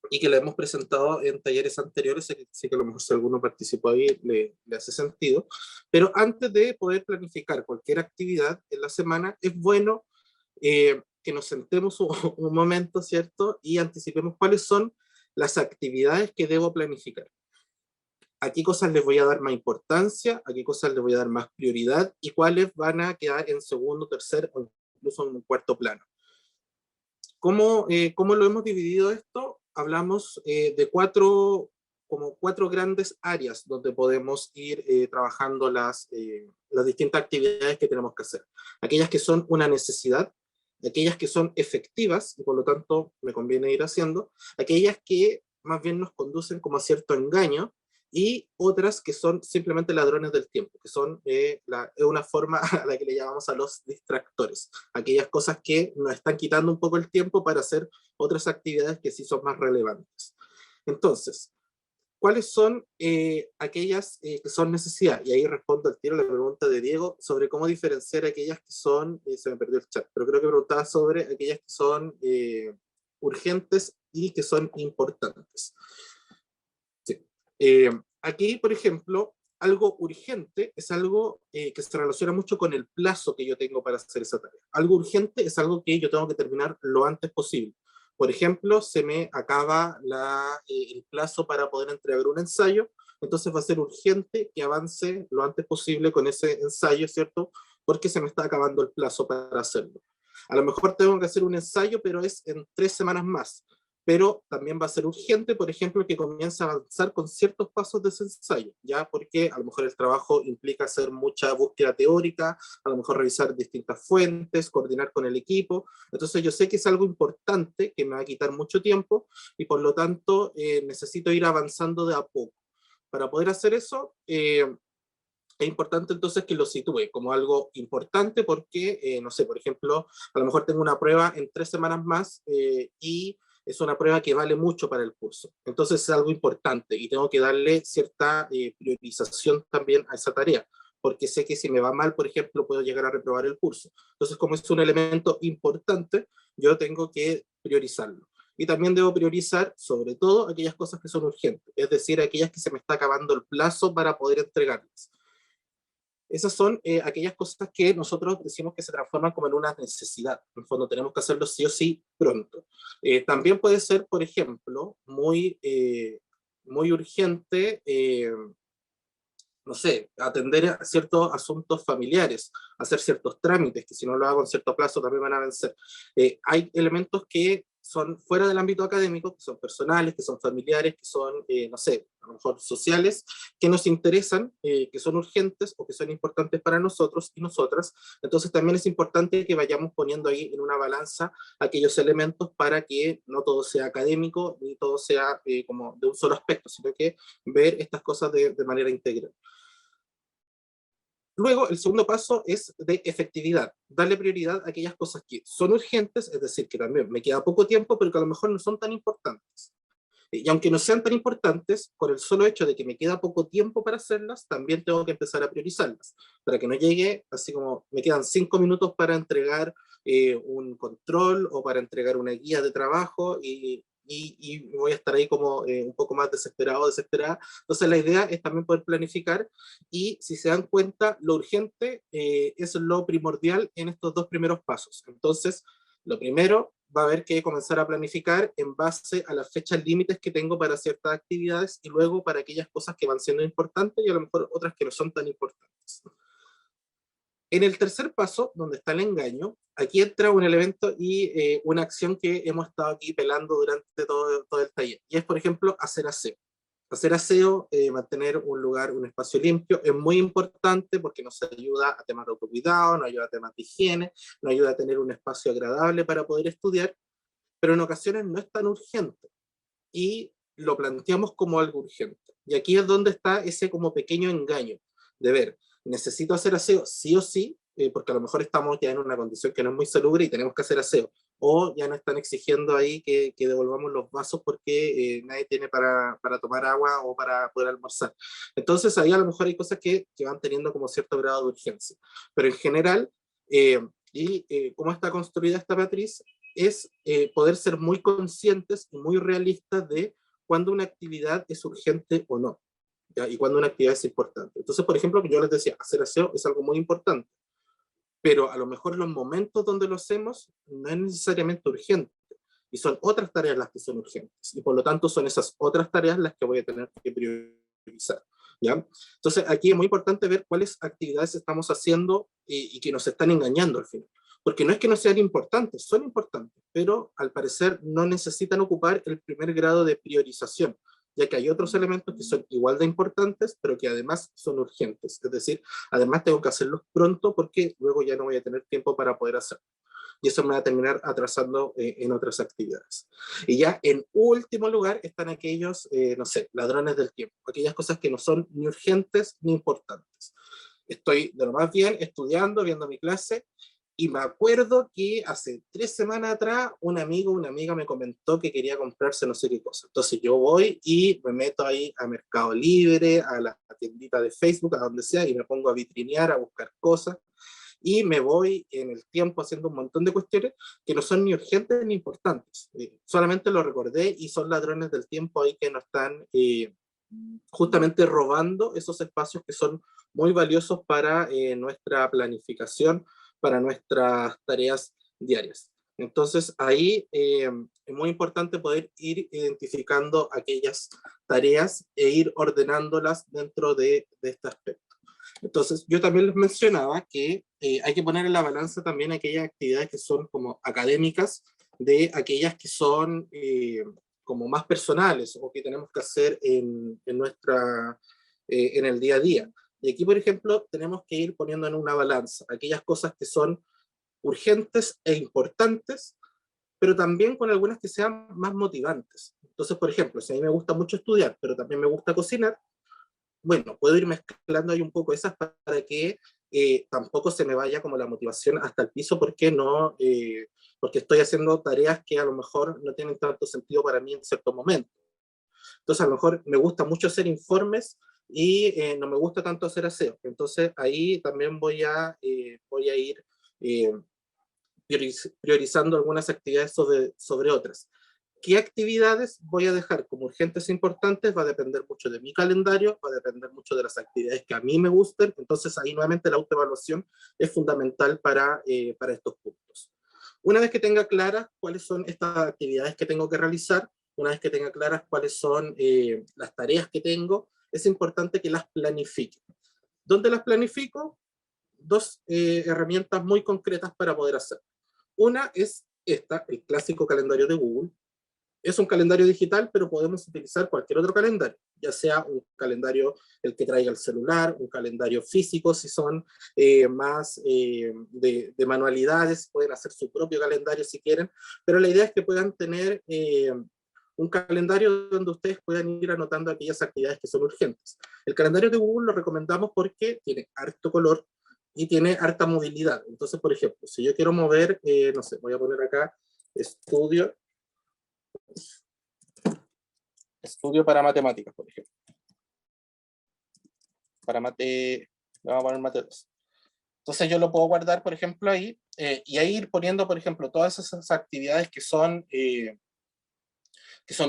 y que la hemos presentado en talleres anteriores, así que a lo mejor si alguno participó ahí le hace sentido. Pero antes de poder planificar cualquier actividad en la semana, es bueno que nos sentemos un momento, ¿cierto? Y anticipemos cuáles son las actividades que debo planificar. A qué cosas les voy a dar más importancia, a qué cosas les voy a dar más prioridad y cuáles van a quedar en segundo, tercer o incluso en un cuarto plano. ¿Cómo lo hemos dividido esto? Hablamos de cuatro grandes áreas donde podemos ir trabajando las distintas actividades que tenemos que hacer. Aquellas que son una necesidad, aquellas que son efectivas, y por lo tanto me conviene ir haciendo, aquellas que más bien nos conducen como a cierto engaño, y otras que son simplemente ladrones del tiempo, que son una forma a la que le llamamos a los distractores, aquellas cosas que nos están quitando un poco el tiempo para hacer otras actividades que sí son más relevantes. Entonces, ¿cuáles son aquellas que son necesidad? Y ahí respondo al tiro a la pregunta de Diego sobre cómo diferenciar aquellas que son, se me perdió el chat, pero creo que preguntaba sobre aquellas que son urgentes y que son importantes. Sí. Aquí, por ejemplo, algo urgente es algo que se relaciona mucho con el plazo que yo tengo para hacer esa tarea. Algo urgente es algo que yo tengo que terminar lo antes posible. Por ejemplo, se me acaba el plazo para poder entregar un ensayo, entonces va a ser urgente que avance lo antes posible con ese ensayo, ¿cierto? Porque se me está acabando el plazo para hacerlo. A lo mejor tengo que hacer un ensayo, pero es en 3 semanas más. Pero también va a ser urgente, por ejemplo, que comience a avanzar con ciertos pasos de ese ensayo, ¿ya? Porque a lo mejor el trabajo implica hacer mucha búsqueda teórica, a lo mejor revisar distintas fuentes, coordinar con el equipo. Entonces yo sé que es algo importante, que me va a quitar mucho tiempo, y por lo tanto necesito ir avanzando de a poco. Para poder hacer eso, es importante entonces que lo sitúe como algo importante porque, no sé, por ejemplo, a lo mejor tengo una prueba en 3 semanas más y es una prueba que vale mucho para el curso. Entonces es algo importante y tengo que darle cierta priorización también a esa tarea, porque sé que si me va mal, por ejemplo, puedo llegar a reprobar el curso. Entonces, como es un elemento importante, yo tengo que priorizarlo. Y también debo priorizar, sobre todo, aquellas cosas que son urgentes, es decir, aquellas que se me está acabando el plazo para poder entregarlas. Esas son aquellas cosas que nosotros decimos que se transforman como en una necesidad. En el fondo tenemos que hacerlo sí o sí pronto. También puede ser, por ejemplo, muy urgente, no sé, atender a ciertos asuntos familiares, hacer ciertos trámites, que si no lo hago en cierto plazo también van a vencer. Hay elementos que son fuera del ámbito académico, que son personales, que son familiares, que son, no sé, a lo mejor sociales, que nos interesan, que son urgentes o que son importantes para nosotros y nosotras. Entonces también es importante que vayamos poniendo ahí en una balanza aquellos elementos para que no todo sea académico ni todo sea como de un solo aspecto, sino que ver estas cosas de manera integral. Luego, el segundo paso es de efectividad, darle prioridad a aquellas cosas que son urgentes, es decir, que también me queda poco tiempo, pero que a lo mejor no son tan importantes. Y aunque no sean tan importantes, por el solo hecho de que me queda poco tiempo para hacerlas, también tengo que empezar a priorizarlas, para que no llegue así como me quedan 5 minutos para entregar un control o para entregar una guía de trabajo y voy a estar ahí como un poco más desesperado o desesperada. Entonces la idea es también poder planificar y si se dan cuenta, lo urgente es lo primordial en estos 2 primeros pasos. Entonces, lo primero va a haber que comenzar a planificar en base a las fechas límites que tengo para ciertas actividades y luego para aquellas cosas que van siendo importantes y a lo mejor otras que no son tan importantes. En el tercer paso, donde está el engaño, aquí entra un elemento y una acción que hemos estado aquí pelando durante todo el taller, y es, por ejemplo, hacer aseo. Hacer aseo, mantener un lugar, un espacio limpio, es muy importante porque nos ayuda a temas de autocuidado, nos ayuda a temas de higiene, nos ayuda a tener un espacio agradable para poder estudiar, pero en ocasiones no es tan urgente y lo planteamos como algo urgente. Y aquí es donde está ese como pequeño engaño de ver, necesito hacer aseo sí o sí, porque a lo mejor estamos ya en una condición que no es muy salubre y tenemos que hacer aseo, o ya nos están exigiendo ahí que devolvamos los vasos porque nadie tiene para tomar agua o para poder almorzar. Entonces ahí a lo mejor hay cosas que van teniendo como cierto grado de urgencia, pero en general, cómo está construida esta matriz, es poder ser muy conscientes y muy realistas de cuándo una actividad es urgente o no, ¿ya? Y cuándo una actividad es importante. Entonces, por ejemplo, yo les decía, hacer aseo es algo muy importante, pero a lo mejor los momentos donde lo hacemos no es necesariamente urgente, y son otras tareas las que son urgentes, y por lo tanto son esas otras tareas las que voy a tener que priorizar, ¿ya? Entonces aquí es muy importante ver cuáles actividades estamos haciendo y que nos están engañando al final, porque no es que no sean importantes, son importantes, pero al parecer no necesitan ocupar el primer grado de priorización, ya que hay otros elementos que son igual de importantes, pero que además son urgentes, es decir, además tengo que hacerlos pronto porque luego ya no voy a tener tiempo para poder hacerlo. Y eso me va a terminar atrasando en otras actividades. Y ya en último lugar están aquellos, no sé, ladrones del tiempo, aquellas cosas que no son ni urgentes ni importantes. Estoy de lo más bien estudiando, viendo mi clase, y me acuerdo que hace 3 semanas atrás un amigo, una amiga me comentó que quería comprarse no sé qué cosa. Entonces yo voy y me meto ahí a Mercado Libre, a la tiendita de Facebook, a donde sea, y me pongo a vitrinear, a buscar cosas, y me voy en el tiempo haciendo un montón de cuestiones que no son ni urgentes ni importantes. Solamente lo recordé y son ladrones del tiempo ahí que nos están justamente robando esos espacios que son muy valiosos para nuestra planificación, para nuestras tareas diarias. Entonces ahí es muy importante poder ir identificando aquellas tareas e ir ordenándolas dentro de este aspecto. Entonces, yo también les mencionaba que hay que poner en la balanza también aquellas actividades que son como académicas de aquellas que son como más personales o que tenemos que hacer en el día a día. Y aquí, por ejemplo, tenemos que ir poniendo en una balanza aquellas cosas que son urgentes e importantes, pero también con algunas que sean más motivantes. Entonces, por ejemplo, si a mí me gusta mucho estudiar, pero también me gusta cocinar, bueno, puedo ir mezclando ahí un poco esas para que tampoco se me vaya como la motivación hasta el piso, porque no, porque estoy haciendo tareas que a lo mejor no tienen tanto sentido para mí en cierto momento. Entonces, a lo mejor me gusta mucho hacer informes y no me gusta tanto hacer aseo. Entonces, ahí también voy a ir eh, priorizando algunas actividades sobre otras. ¿Qué actividades voy a dejar como urgentes e importantes? Va a depender mucho de mi calendario, va a depender mucho de las actividades que a mí me gusten. Entonces ahí nuevamente la autoevaluación es fundamental para estos puntos. Una vez que tenga claras cuáles son estas actividades que tengo que realizar, una vez que tenga claras cuáles son las tareas que tengo, es importante que las planifique. ¿Dónde las planifico? Dos herramientas muy concretas para poder hacer. Una es esta, el clásico calendario de Google. Es un calendario digital, pero podemos utilizar cualquier otro calendario, ya sea un calendario el que traiga el celular, un calendario físico, si son más de manualidades, pueden hacer su propio calendario si quieren, pero la idea es que puedan tener un calendario donde ustedes puedan ir anotando aquellas actividades que son urgentes. El calendario de Google lo recomendamos porque tiene harto color y tiene harta movilidad. Entonces, por ejemplo, si yo quiero mover, no sé, voy a poner acá estudio para matemáticas, por ejemplo. Para mate, vamos a poner mate 2. Entonces yo lo puedo guardar, por ejemplo, ahí, y ahí ir poniendo, por ejemplo, todas esas actividades que son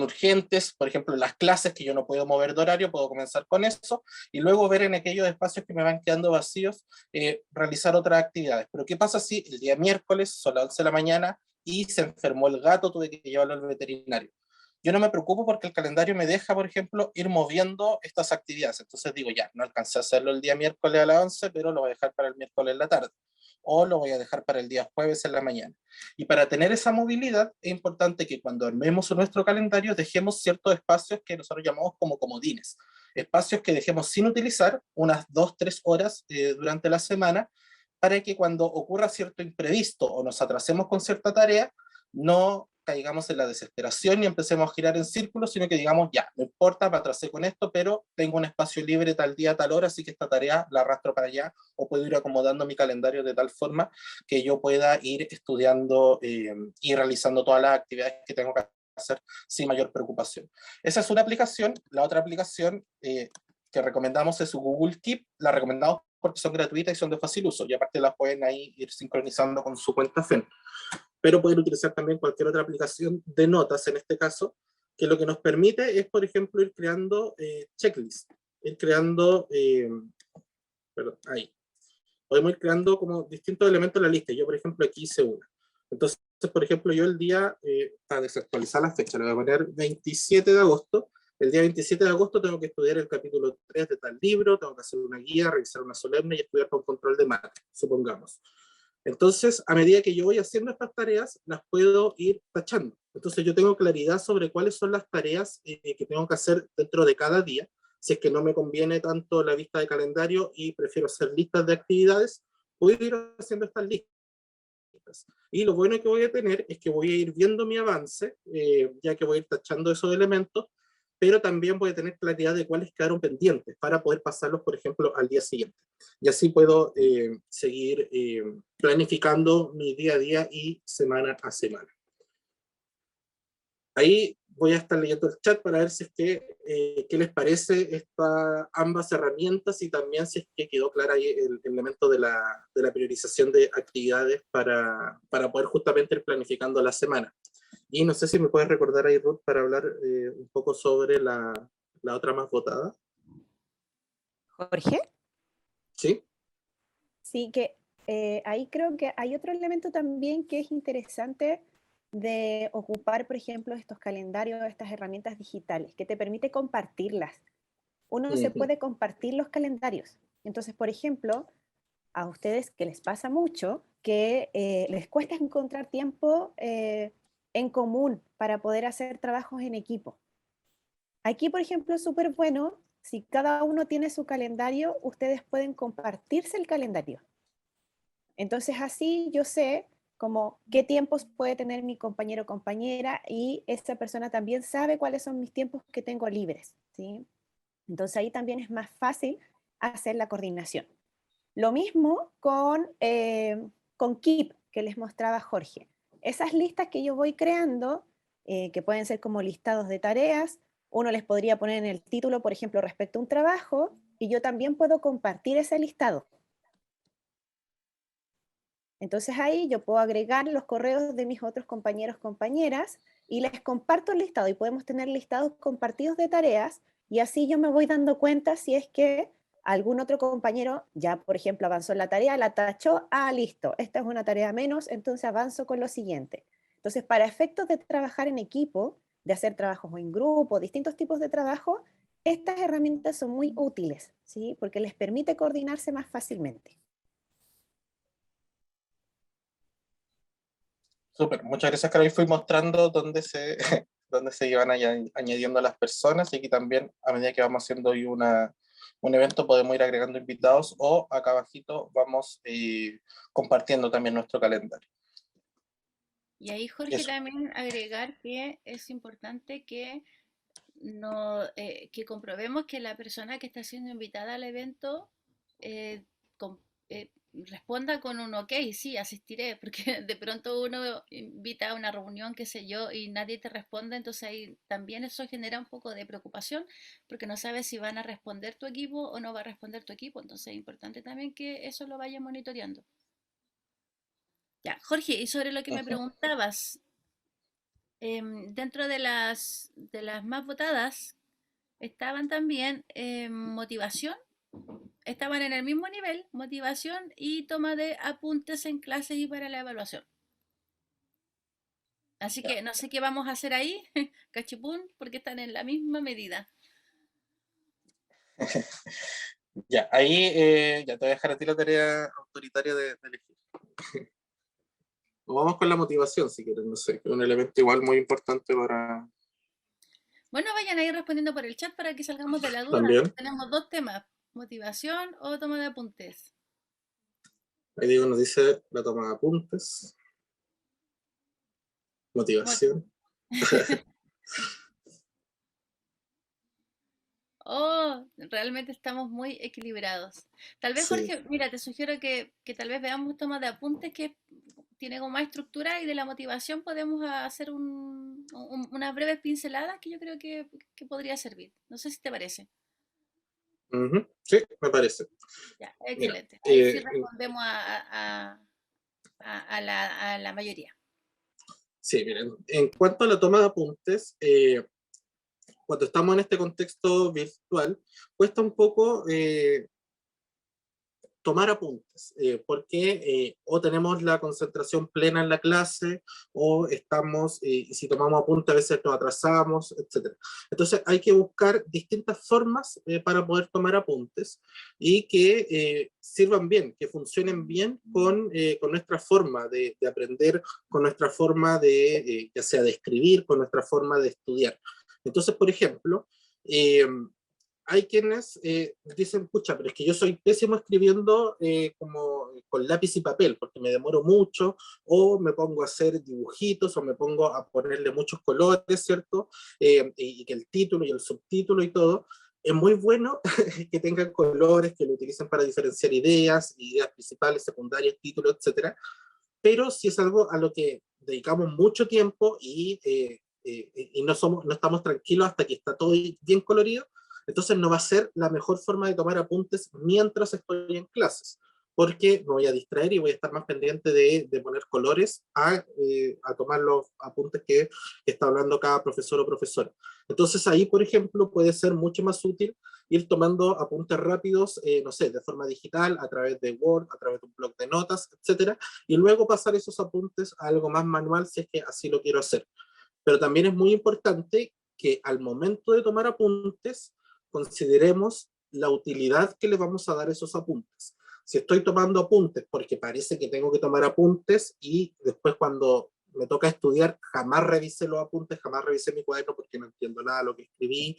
urgentes, por ejemplo, las clases que yo no puedo mover de horario, puedo comenzar con eso, y luego ver en aquellos espacios que me van quedando vacíos, realizar otras actividades. Pero ¿qué pasa si el día miércoles, son las 11 de la mañana, y se enfermó el gato, tuve que llevarlo al veterinario? Yo no me preocupo porque el calendario me deja, por ejemplo, ir moviendo estas actividades. Entonces digo, ya, no alcancé a hacerlo el día miércoles a las 11, pero lo voy a dejar para el miércoles en la tarde. O lo voy a dejar para el día jueves en la mañana. Y para tener esa movilidad, es importante que cuando armemos nuestro calendario, dejemos ciertos espacios que nosotros llamamos como comodines. Espacios que dejemos sin utilizar unas 2-3 horas durante la semana, para que cuando ocurra cierto imprevisto o nos atrasemos con cierta tarea, no caigamos en la desesperación y empecemos a girar en círculos, sino que digamos, ya, no importa, me atrasé con esto, pero tengo un espacio libre tal día, tal hora, así que esta tarea la arrastro para allá, o puedo ir acomodando mi calendario de tal forma que yo pueda ir estudiando y realizando todas las actividades que tengo que hacer sin mayor preocupación. Esa es una aplicación. La otra aplicación que recomendamos es Google Keep. La recomendamos porque son gratuitas y son de fácil uso, y aparte las pueden ahí ir sincronizando con su cuenta FEN. pero pueden utilizar también cualquier otra aplicación de notas en este caso, que lo que nos permite es, por ejemplo, ir creando checklists, ir creando, perdón, ahí, podemos ir creando como distintos elementos en la lista. Yo, por ejemplo, aquí hice una. Entonces, por ejemplo, yo el día, para desactualizar la fecha, le voy a poner 27 de agosto. El día 27 de agosto tengo que estudiar el capítulo 3 de tal libro, tengo que hacer una guía, revisar una solemne y estudiar para un control de mate, supongamos. Entonces, a medida que yo voy haciendo estas tareas, las puedo ir tachando. Entonces, yo tengo claridad sobre cuáles son las tareas que tengo que hacer dentro de cada día. Si es que no me conviene tanto la vista de calendario y prefiero hacer listas de actividades, puedo ir haciendo estas listas. Y lo bueno que voy a tener es que voy a ir viendo mi avance, ya que voy a ir tachando esos elementos, pero también voy a tener claridad de cuáles quedaron pendientes para poder pasarlos, por ejemplo, al día siguiente. Y así puedo seguir planificando mi día a día y semana a semana. Ahí voy a estar leyendo el chat para ver si es que, qué les parece ambas herramientas y también si es que quedó clara ahí el elemento de la priorización de actividades para poder justamente ir planificando la semana. Y no sé si me puedes recordar ahí, Ruth, para hablar un poco sobre la otra más votada. Jorge. ¿Sí? Sí, que ahí creo que hay otro elemento también que es interesante de ocupar, por ejemplo, estos calendarios, estas herramientas digitales, que te permite compartirlas. Uno se puede compartir los calendarios. Entonces, por ejemplo, a ustedes que les pasa mucho, que les cuesta encontrar tiempo en común para poder hacer trabajos en equipo. Aquí, por ejemplo, es súper bueno, si cada uno tiene su calendario, ustedes pueden compartirse el calendario. Entonces así yo sé como qué tiempos puede tener mi compañero o compañera y esa persona también sabe cuáles son mis tiempos que tengo libres, ¿sí? Entonces ahí también es más fácil hacer la coordinación. Lo mismo con Keep, que les mostraba Jorge. Esas listas que yo voy creando, que pueden ser como listados de tareas, uno les podría poner en el título, por ejemplo, respecto a un trabajo, y yo también puedo compartir ese listado. Entonces ahí yo puedo agregar los correos de mis otros compañeros, compañeras, y les comparto el listado, y podemos tener listados compartidos de tareas, y así yo me voy dando cuenta si es que algún otro compañero ya, por ejemplo, avanzó en la tarea, la tachó, listo, esta es una tarea menos, entonces avanzo con lo siguiente. Entonces, para efectos de trabajar en equipo, de hacer trabajos en grupo, distintos tipos de trabajo, estas herramientas son muy útiles, ¿sí? Porque les permite coordinarse más fácilmente. Súper, muchas gracias, Carol. Fui mostrando dónde dónde se iban añadiendo las personas y aquí también, a medida que vamos haciendo hoy un evento, podemos ir agregando invitados o acá abajito vamos compartiendo también nuestro calendario. Y ahí, Jorge, Eso. también agregar que es importante que, no, que comprobemos que la persona que está siendo invitada al evento eh, com- responda con un ok, sí, asistiré, porque de pronto uno invita a una reunión, qué sé yo, y nadie te responde, entonces ahí también eso genera un poco de preocupación, porque no sabes si van a responder tu equipo o no va a responder tu equipo, entonces es importante también que eso lo vaya monitoreando. Ya, Jorge, y sobre lo que me preguntabas, dentro de las más votadas estaban también motivación, estaban en el mismo nivel, motivación y toma de apuntes en clases y para la evaluación. Así que no sé qué vamos a hacer ahí, cachipún, porque están en la misma medida. Ya, ahí ya te voy a dejar a ti la tarea autoritaria de elegir. Vamos con la motivación, si quieres, no sé, que es un elemento igual muy importante para... Bueno, vayan a ir respondiendo por el chat para que salgamos de la duda. También, Tenemos dos temas, motivación o toma de apuntes. ahí digo, nos dice la toma de apuntes, Bueno, motivación. oh, realmente estamos muy equilibrados. Tal vez, Sí. Jorge, mira, te sugiero que tal vez veamos toma de apuntes que tiene como más estructura y de la motivación podemos hacer unas breves pinceladas que yo creo que podría servir. No sé si te parece. Sí, me parece. Ya, Mira, excelente. Ahí sí respondemos a la mayoría. Sí, miren, en cuanto a la toma de apuntes, cuando estamos en este contexto virtual, cuesta un poco tomar apuntes, porque o tenemos la concentración plena en la clase, o estamos, y si tomamos apuntes a veces nos atrasamos, etc. Entonces hay que buscar distintas formas para poder tomar apuntes y que sirvan bien, que funcionen bien con nuestra forma de aprender, con nuestra forma de, ya sea de escribir, con nuestra forma de estudiar. Entonces, por ejemplo, hay quienes dicen, pucha, pero es que yo soy pésimo escribiendo como con lápiz y papel, porque me demoro mucho, o me pongo a hacer dibujitos, o me pongo a ponerle muchos colores, ¿cierto? Y que el título y el subtítulo y todo. Es muy bueno que tengan colores, que lo utilicen para diferenciar ideas, ideas principales, secundarias, títulos, etcétera. Pero si es algo a lo que dedicamos mucho tiempo y no estamos tranquilos hasta que está todo bien colorido, entonces no va a ser la mejor forma de tomar apuntes mientras estoy en clases, porque me voy a distraer y voy a estar más pendiente de poner colores a tomar los apuntes que está hablando cada profesor o profesora. Entonces ahí, por ejemplo, puede ser mucho más útil ir tomando apuntes rápidos, no sé, de forma digital, a través de Word, a través de un blog de notas, etcétera, y luego pasar esos apuntes a algo más manual si es que así lo quiero hacer. Pero también es muy importante que al momento de tomar apuntes consideremos la utilidad que le vamos a dar a esos apuntes. Si estoy tomando apuntes porque parece que tengo que tomar apuntes y después cuando me toca estudiar jamás revisé los apuntes, jamás revisé mi cuaderno porque no entiendo nada de lo que escribí,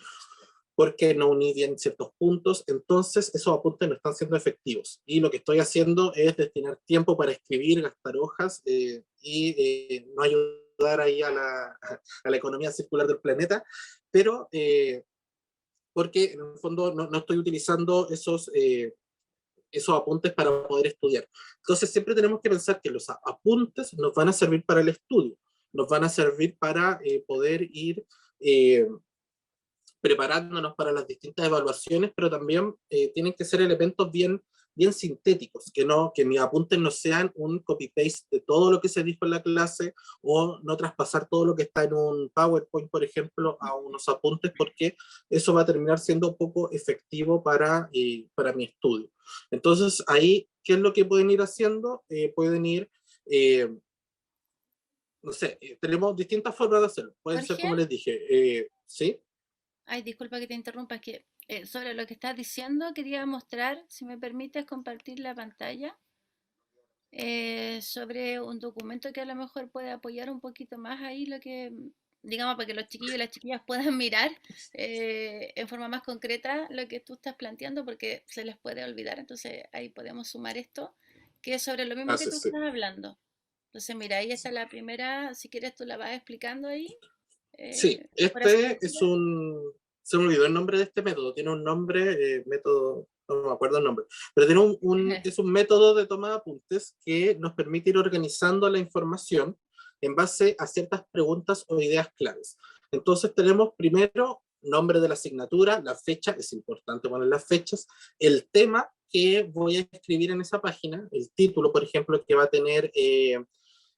porque no uní bien ciertos puntos, entonces esos apuntes no están siendo efectivos. Y lo que estoy haciendo es destinar tiempo para escribir, gastar hojas no ayudar ahí a la economía circular del planeta, pero porque en el fondo no estoy utilizando esos apuntes para poder estudiar. Entonces siempre tenemos que pensar que los apuntes nos van a servir para el estudio, nos van a servir para poder ir eh, preparándonos para las distintas evaluaciones, pero también tienen que ser elementos bien sintéticos, que mis apuntes no sean un copy-paste de todo lo que se dijo en la clase o no traspasar todo lo que está en un PowerPoint, por ejemplo, a unos apuntes, porque eso va a terminar siendo poco efectivo para mi estudio. Entonces, ahí, ¿qué es lo que pueden ir haciendo? Pueden ir... no sé, tenemos distintas formas de hacerlo. Pueden ser, como Jorge, les dije, ¿sí? ay, disculpa que te interrumpa, es que sobre lo que estás diciendo quería mostrar, si me permites, compartir la pantalla sobre un documento que a lo mejor puede apoyar un poquito más ahí lo que, digamos, para que los chiquillos y las chiquillas puedan mirar en forma más concreta lo que tú estás planteando, porque se les puede olvidar. Entonces ahí podemos sumar esto, que es sobre lo mismo que tú Gracias, sí. estás hablando. Entonces, mira, ahí está la primera, si quieres tú la vas explicando ahí, Sí, por así este es decirlo. se me olvidó el nombre de este método, tiene un nombre, método, no me acuerdo el nombre, pero tiene es un método de toma de apuntes que nos permite ir organizando la información en base a ciertas preguntas o ideas claves. Entonces tenemos primero nombre de la asignatura, la fecha, es importante poner las fechas, el tema que voy a escribir en esa página, el título, por ejemplo, que va a tener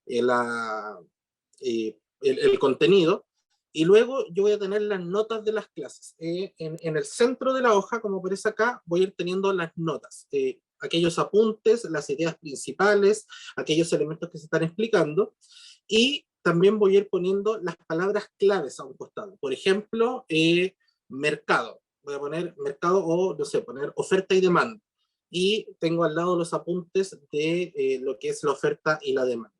la, el contenido, y luego yo voy a tener las notas de las clases. En el centro de la hoja, como aparece acá, voy a ir teniendo las notas, aquellos apuntes, las ideas principales, aquellos elementos que se están explicando, y también voy a ir poniendo las palabras claves a un costado. Por ejemplo, mercado. Voy a poner mercado o, no sé, poner oferta y demanda. Y tengo al lado los apuntes de lo que es la oferta y la demanda.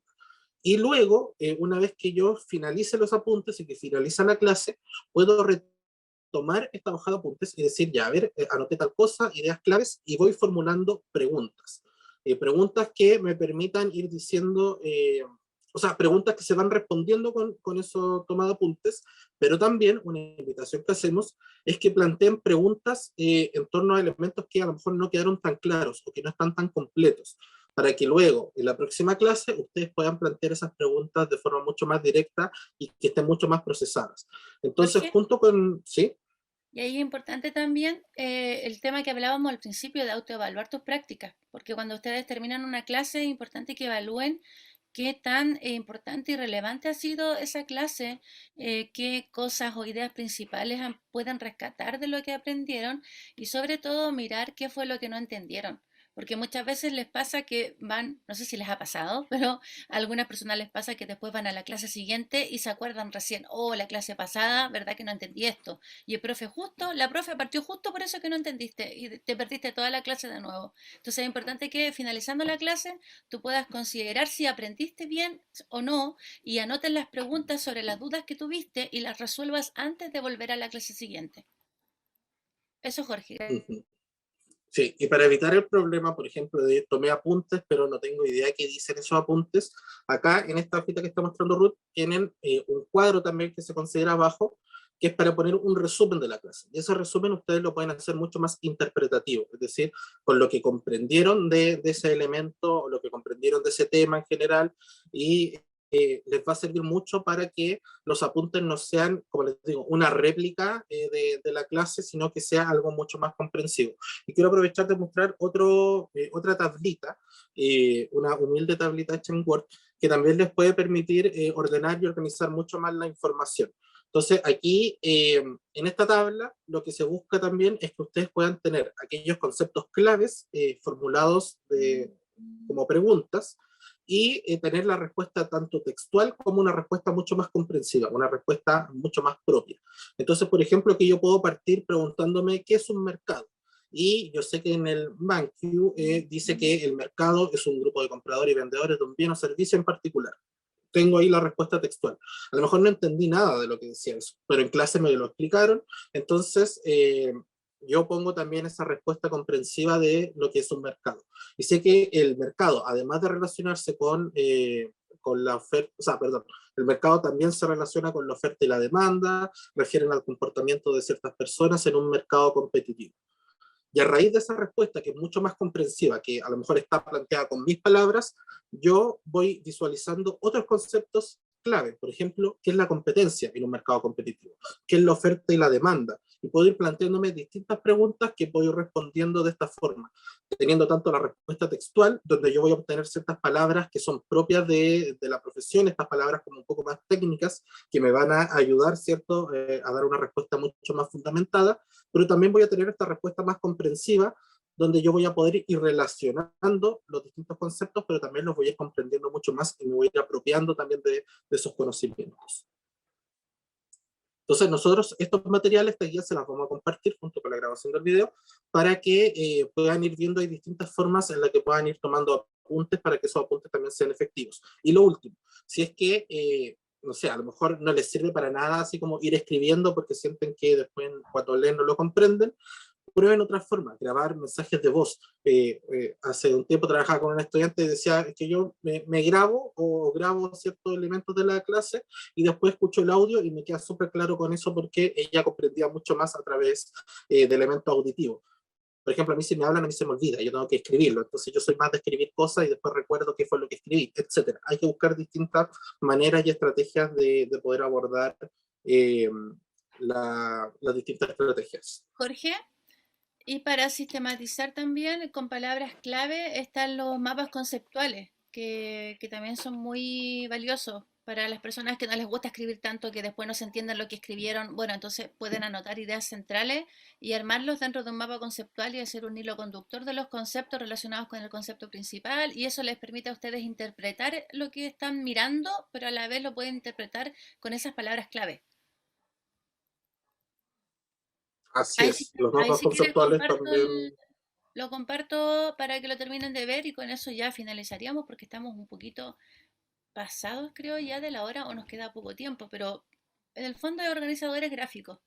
Y luego, una vez que yo finalice los apuntes y que finaliza la clase, puedo retomar esta hoja de apuntes y decir, ya, a ver, anoté tal cosa, ideas claves, y voy formulando preguntas. Preguntas que me permitan ir diciendo, o sea, preguntas que se van respondiendo con eso tomado apuntes, pero también una invitación que hacemos es que planteen preguntas en torno a elementos que a lo mejor no quedaron tan claros o que no están tan completos, para que luego en la próxima clase ustedes puedan plantear esas preguntas de forma mucho más directa y que estén mucho más procesadas. Entonces, Jorge, junto con, ¿sí? y ahí es importante también el tema que hablábamos al principio de autoevaluar tus prácticas, porque cuando ustedes terminan una clase es importante que evalúen qué tan importante y relevante ha sido esa clase, qué cosas o ideas principales pueden rescatar de lo que aprendieron y sobre todo mirar qué fue lo que no entendieron. Porque muchas veces les pasa que van, no sé si les ha pasado, pero a algunas personas les pasa que después van a la clase siguiente y se acuerdan recién, oh, la clase pasada, ¿verdad que no entendí esto? Y el profe justo, la profe partió justo por eso que no entendiste y te perdiste toda la clase de nuevo. Entonces es importante que finalizando la clase tú puedas considerar si aprendiste bien o no y anotes las preguntas sobre las dudas que tuviste y las resuelvas antes de volver a la clase siguiente. Eso, Jorge. Ujú. Sí, y para evitar el problema, por ejemplo, de tomé apuntes, pero no tengo idea qué dicen esos apuntes, acá en esta hojita que está mostrando Ruth, tienen un cuadro también que se considera abajo, que es para poner un resumen de la clase. Y ese resumen ustedes lo pueden hacer mucho más interpretativo, es decir, con lo que comprendieron de ese elemento, o lo que comprendieron de ese tema en general, y les va a servir mucho para que los apuntes no sean, como les digo, una réplica de la clase, sino que sea algo mucho más comprensivo. Y quiero aprovechar de mostrar otra tablita, una humilde tablita hecha en Word, que también les puede permitir ordenar y organizar mucho más la información. Entonces, aquí en esta tabla, lo que se busca también es que ustedes puedan tener aquellos conceptos claves formulados como preguntas y tener la respuesta tanto textual como una respuesta mucho más comprensiva, una respuesta mucho más propia. Entonces, por ejemplo, que yo puedo partir preguntándome qué es un mercado. Y yo sé que en el BanQu dice que el mercado es un grupo de compradores y vendedores de un bien o servicio en particular. Tengo ahí la respuesta textual. A lo mejor no entendí nada de lo que decía eso, pero en clase me lo explicaron. Entonces, yo pongo también esa respuesta comprensiva de lo que es un mercado. Y sé que el mercado, además de relacionarse con la oferta, o sea, perdón, el mercado también se relaciona con la oferta y la demanda, refieren al comportamiento de ciertas personas en un mercado competitivo. Y a raíz de esa respuesta, que es mucho más comprensiva, que a lo mejor está planteada con mis palabras, yo voy visualizando otros conceptos clave. Por ejemplo, ¿qué es la competencia en un mercado competitivo? ¿Qué es la oferta y la demanda? Y puedo ir planteándome distintas preguntas que voy respondiendo de esta forma, teniendo tanto la respuesta textual, donde yo voy a obtener ciertas palabras que son propias de la profesión, estas palabras como un poco más técnicas, que me van a ayudar, ¿cierto?, a dar una respuesta mucho más fundamentada, pero también voy a tener esta respuesta más comprensiva, donde yo voy a poder ir relacionando los distintos conceptos, pero también los voy a ir comprendiendo mucho más y me voy a ir apropiando también de esos conocimientos. Entonces nosotros estos materiales, estas guías se las vamos a compartir junto con la grabación del video para que puedan ir viendo, hay distintas formas en las que puedan ir tomando apuntes para que esos apuntes también sean efectivos. Y lo último, si es que no sé, a lo mejor no les sirve para nada así como ir escribiendo porque sienten que después cuando leen no lo comprenden, prueben otras formas, grabar mensajes de voz. Hace un tiempo trabajaba con un estudiante y decía que yo me grabo o grabo ciertos elementos de la clase y después escucho el audio y me queda súper claro con eso porque ella comprendía mucho más a través de elementos auditivos. Por ejemplo, a mí si me hablan, a mí se me olvida, yo tengo que escribirlo, entonces yo soy más de escribir cosas y después recuerdo qué fue lo que escribí, etc. Hay que buscar distintas maneras y estrategias de poder abordar eh, las distintas estrategias. Jorge, y para sistematizar también con palabras clave están los mapas conceptuales, que también son muy valiosos para las personas que no les gusta escribir tanto, que después no se entiendan lo que escribieron. Bueno, entonces pueden anotar ideas centrales y armarlos dentro de un mapa conceptual y hacer un hilo conductor de los conceptos relacionados con el concepto principal y eso les permite a ustedes interpretar lo que están mirando, pero a la vez lo pueden interpretar con esas palabras clave. Así Ahí sí, es, los ahí mapas si quieres conceptuales también. lo comparto para que lo terminen de ver y con eso ya finalizaríamos porque estamos un poquito pasados, creo, ya de la hora o nos queda poco tiempo, pero en el fondo hay organizadores gráficos.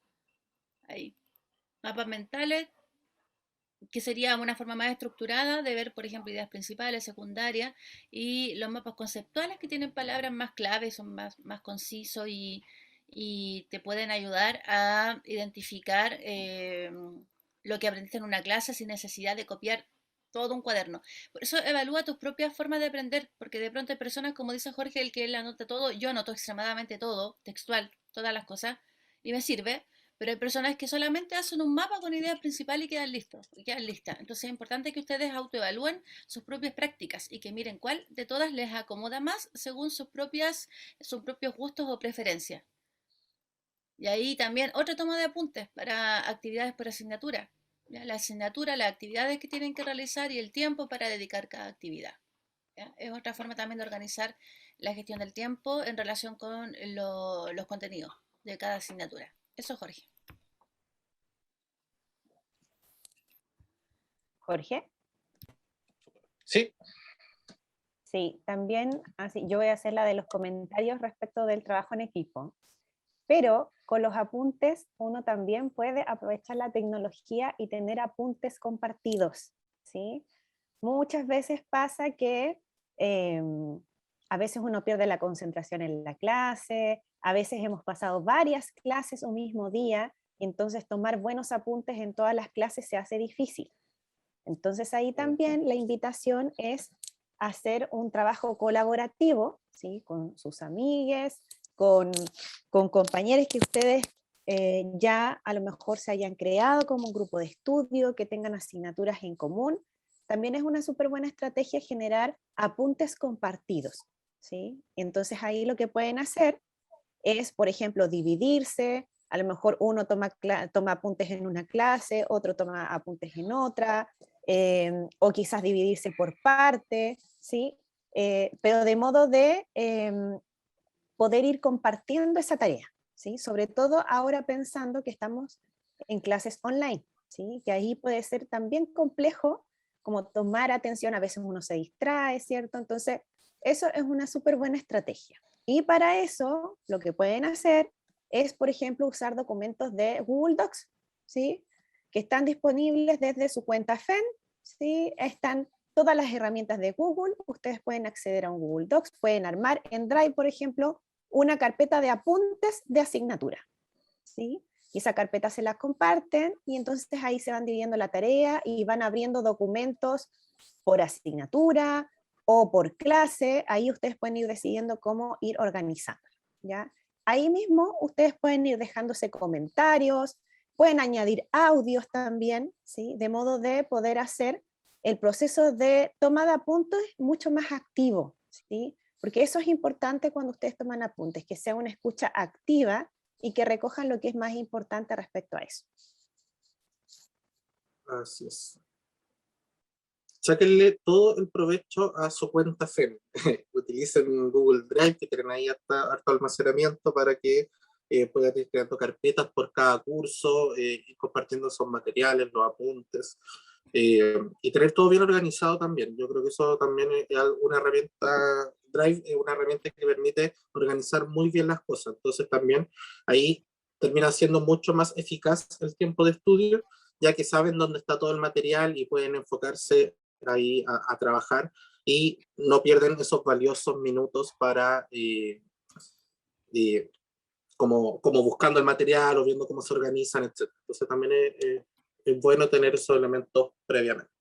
Ahí. Mapas mentales, que sería una forma más estructurada de ver, por ejemplo, ideas principales, secundarias, y los mapas conceptuales que tienen palabras más claves, son más concisos y te pueden ayudar a identificar lo que aprendiste en una clase sin necesidad de copiar todo un cuaderno. Por eso evalúa tus propias formas de aprender, porque de pronto hay personas, como dice Jorge, el que él anota todo, yo anoto extremadamente todo, textual, todas las cosas, y me sirve, Pero hay personas que solamente hacen un mapa con ideas principales y quedan listos, y quedan listas. Entonces es importante que ustedes autoevalúen sus propias prácticas y que miren cuál de todas les acomoda más según sus propios gustos o preferencias. Y ahí también otra toma de apuntes para actividades por asignatura. ¿Ya? La asignatura, las actividades que tienen que realizar y el tiempo para dedicar cada actividad. ¿Ya? Es otra forma también de organizar la gestión del tiempo en relación con los contenidos de cada asignatura. Eso, Jorge. Jorge. Sí. Sí, también así, yo voy a hacer la de los comentarios respecto del trabajo en equipo, pero con los apuntes uno también puede aprovechar la tecnología y tener apuntes compartidos, ¿sí? Muchas veces pasa que a veces uno pierde la concentración en la clase, a veces hemos pasado varias clases un mismo día, entonces tomar buenos apuntes en todas las clases se hace difícil. Entonces ahí también la invitación es hacer un trabajo colaborativo, ¿sí? Con sus amigues, con compañeros que ustedes ya a lo mejor se hayan creado como un grupo de estudio, que tengan asignaturas en común. También es una súper buena estrategia generar apuntes compartidos, ¿sí? Entonces ahí lo que pueden hacer es, por ejemplo, dividirse, a lo mejor uno toma apuntes en una clase, otro toma apuntes en otra, o quizás dividirse por parte, ¿sí? Pero de modo de poder ir compartiendo esa tarea, ¿sí? Sobre todo ahora pensando que estamos en clases online, ¿sí? Que ahí puede ser también complejo como tomar atención, a veces uno se distrae, ¿cierto? Entonces, eso es una súper buena estrategia. Y para eso, lo que pueden hacer es, por ejemplo, usar documentos de Google Docs, ¿sí? Que están disponibles desde su cuenta FEN, ¿sí? Están todas las herramientas de Google, ustedes pueden acceder a un Google Docs, pueden armar en Drive, por ejemplo, una carpeta de apuntes de asignatura, ¿sí? Y esa carpeta se la comparten y entonces ahí se van dividiendo la tarea y van abriendo documentos por asignatura o por clase, ahí ustedes pueden ir decidiendo cómo ir organizando, ¿ya? Ahí mismo ustedes pueden ir dejándose comentarios, pueden añadir audios también, ¿sí? De modo de poder hacer el proceso de toma de apuntes mucho más activo, ¿sí? Porque eso es importante cuando ustedes toman apuntes, que sea una escucha activa y que recojan lo que es más importante respecto a eso. Así es. Sáquenle todo el provecho a su cuenta FEM. Utilicen Google Drive, que tienen ahí harto almacenamiento para que puedan ir creando carpetas por cada curso, y compartiendo esos materiales, los apuntes, y tener todo bien organizado también. Yo creo que eso también es una herramienta, Drive es una herramienta que permite organizar muy bien las cosas. Entonces también ahí termina siendo mucho más eficaz el tiempo de estudio, ya que saben dónde está todo el material y pueden enfocarse ahí a trabajar y no pierden esos valiosos minutos para como buscando el material o viendo cómo se organizan, etc. Entonces también es bueno tener esos elementos previamente.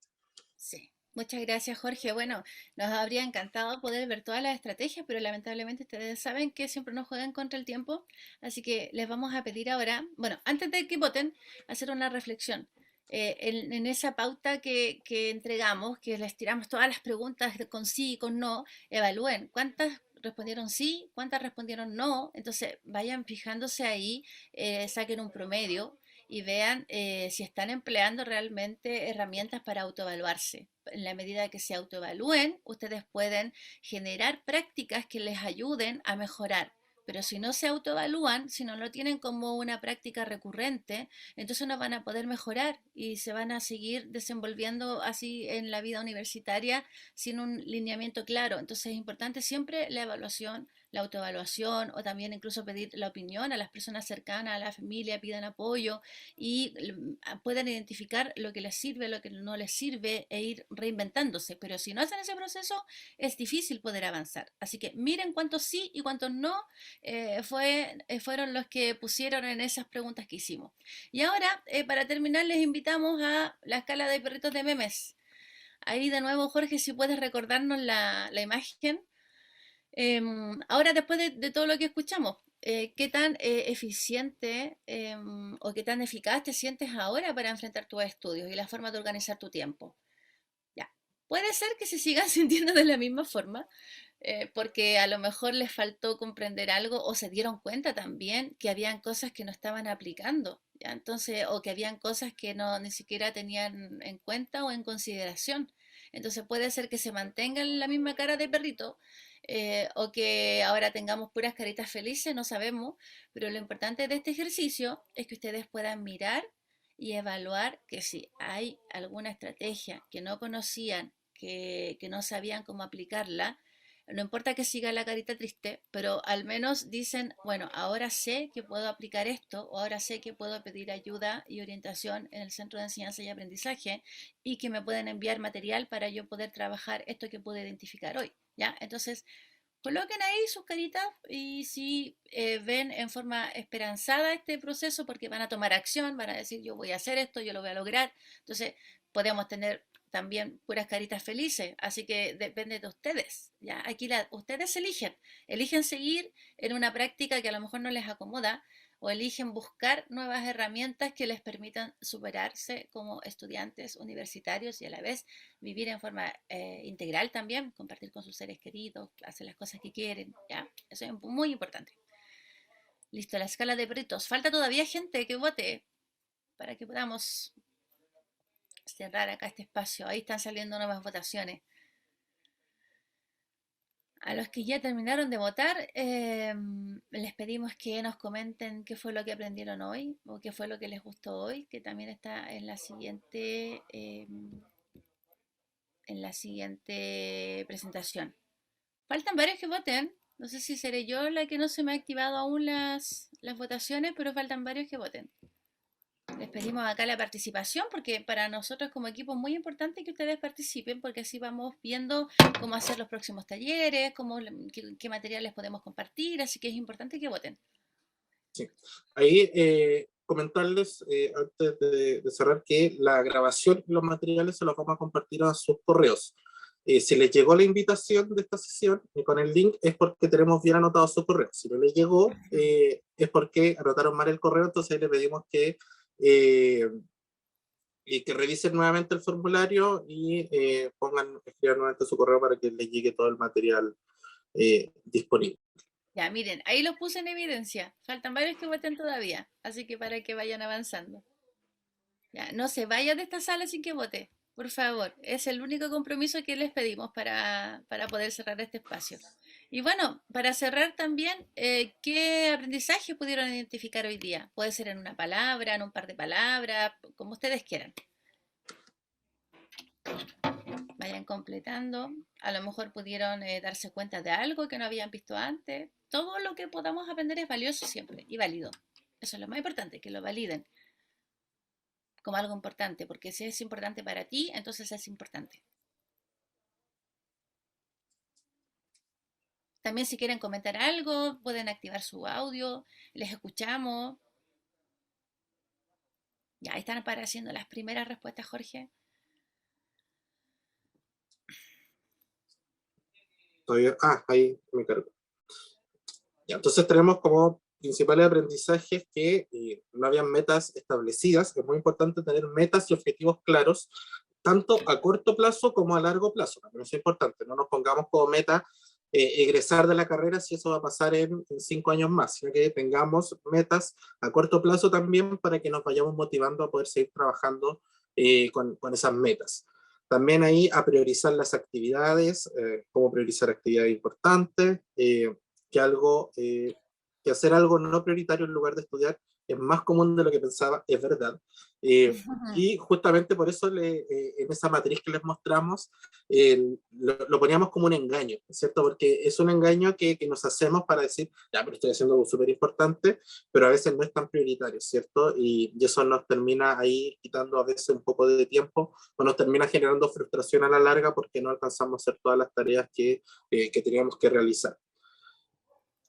Sí. Muchas gracias, Jorge. Bueno, nos habría encantado poder ver todas las estrategias, pero lamentablemente ustedes saben que siempre nos juegan contra el tiempo, así que les vamos a pedir ahora, bueno, antes de que voten, hacer una reflexión. En esa pauta que entregamos, que les tiramos todas las preguntas con sí y con no, evalúen cuántas respondieron sí, cuántas respondieron no, entonces vayan fijándose ahí, saquen un promedio y vean si están empleando realmente herramientas para autoevaluarse. En la medida que se autoevalúen, ustedes pueden generar prácticas que les ayuden a mejorar. Pero si no se autoevalúan, si no lo tienen como una práctica recurrente, entonces no van a poder mejorar y se van a seguir desenvolviendo así en la vida universitaria sin un lineamiento claro. Entonces es importante siempre la evaluación, la autoevaluación, o también incluso pedir la opinión a las personas cercanas, a la familia, pidan apoyo y puedan identificar lo que les sirve, lo que no les sirve e ir reinventándose. Pero si no hacen ese proceso, es difícil poder avanzar. Así que miren cuántos sí y cuántos no fueron los que pusieron en esas preguntas que hicimos. Y ahora, para terminar, les invitamos a la escala de perritos de memes. Ahí de nuevo, Jorge, si puedes recordarnos la imagen. Ahora, después de todo lo que escuchamos, qué tan eficiente o qué tan eficaz te sientes ahora para enfrentar tus estudios y la forma de organizar tu tiempo. Ya. Puede ser que se sigan sintiendo de la misma forma, porque a lo mejor les faltó comprender algo o se dieron cuenta también que habían cosas que no estaban aplicando, ¿ya? Entonces, o que habían cosas que no ni siquiera tenían en cuenta o en consideración. Entonces puede ser que se mantengan la misma cara de perrito, o que ahora tengamos puras caritas felices, no sabemos, pero lo importante de este ejercicio es que ustedes puedan mirar y evaluar que si hay alguna estrategia que no conocían, que no sabían cómo aplicarla, no importa que siga la carita triste, pero al menos dicen, bueno, ahora sé que puedo aplicar esto, o ahora sé que puedo pedir ayuda y orientación en el Centro de Enseñanza y Aprendizaje, y que me pueden enviar material para yo poder trabajar esto que pude identificar hoy, ¿ya? Entonces, coloquen ahí sus caritas y si ven en forma esperanzada este proceso, porque van a tomar acción, van a decir yo voy a hacer esto, yo lo voy a lograr. Entonces podemos tener también puras caritas felices, así que depende de ustedes. ¿Ya? Aquí ustedes eligen seguir en una práctica que a lo mejor no les acomoda, o eligen buscar nuevas herramientas que les permitan superarse como estudiantes universitarios y a la vez vivir en forma integral también, compartir con sus seres queridos, hacer las cosas que quieren, ¿ya? Eso es muy importante. Listo, la escala de peritos. Falta todavía gente que vote para que podamos cerrar acá este espacio. Ahí están saliendo nuevas votaciones. A los que ya terminaron de votar, les pedimos que nos comenten qué fue lo que aprendieron hoy o qué fue lo que les gustó hoy, que también está en la siguiente presentación. Faltan varios que voten. No sé si seré yo la que no se me ha activado aún las votaciones, pero faltan varios que voten. Les pedimos acá la participación porque para nosotros como equipo es muy importante que ustedes participen porque así vamos viendo cómo hacer los próximos talleres, qué materiales podemos compartir, así que es importante que voten. Sí. Ahí comentarles antes de cerrar que la grabación y los materiales se los vamos a compartir a sus correos. Si les llegó la invitación de esta sesión con el link es porque tenemos bien anotado su correo. Si no les llegó es porque anotaron mal el correo, entonces ahí le pedimos que revisen nuevamente el formulario y escriban nuevamente su correo para que les llegue todo el material disponible. Ya, miren, ahí los puse en evidencia. Faltan varios que voten todavía, así que para que vayan avanzando. Ya, no se vayan de esta sala sin que vote, por favor. Es el único compromiso que les pedimos para poder cerrar este espacio. Y bueno, para cerrar también, ¿qué aprendizaje pudieron identificar hoy día? Puede ser en una palabra, en un par de palabras, como ustedes quieran. Vayan completando. A lo mejor pudieron darse cuenta de algo que no habían visto antes. Todo lo que podamos aprender es valioso siempre y válido. Eso es lo más importante, que lo validen como algo importante, porque si es importante para ti, entonces es importante. También si quieren comentar algo, pueden activar su audio, les escuchamos. Ya, ahí están apareciendo las primeras respuestas, Jorge. Ahí me cargo. Ya, entonces tenemos como principales aprendizajes que no habían metas establecidas. Es muy importante tener metas y objetivos claros, tanto a corto plazo como a largo plazo. Eso es importante, no nos pongamos como meta egresar de la carrera si eso va a pasar en 5 años más, sino que tengamos metas a corto plazo también para que nos vayamos motivando a poder seguir trabajando con esas metas. También ahí a priorizar las actividades, cómo priorizar actividades importantes, que hacer algo no prioritario en lugar de estudiar es más común de lo que pensaba, es verdad. Y justamente por eso en esa matriz que les mostramos lo poníamos como un engaño, ¿cierto? Porque es un engaño que nos hacemos para decir, ya, pero estoy haciendo algo súper importante, pero a veces no es tan prioritario, ¿cierto? Y eso nos termina ahí quitando a veces un poco de tiempo o nos termina generando frustración a la larga porque no alcanzamos a hacer todas las tareas que teníamos que realizar.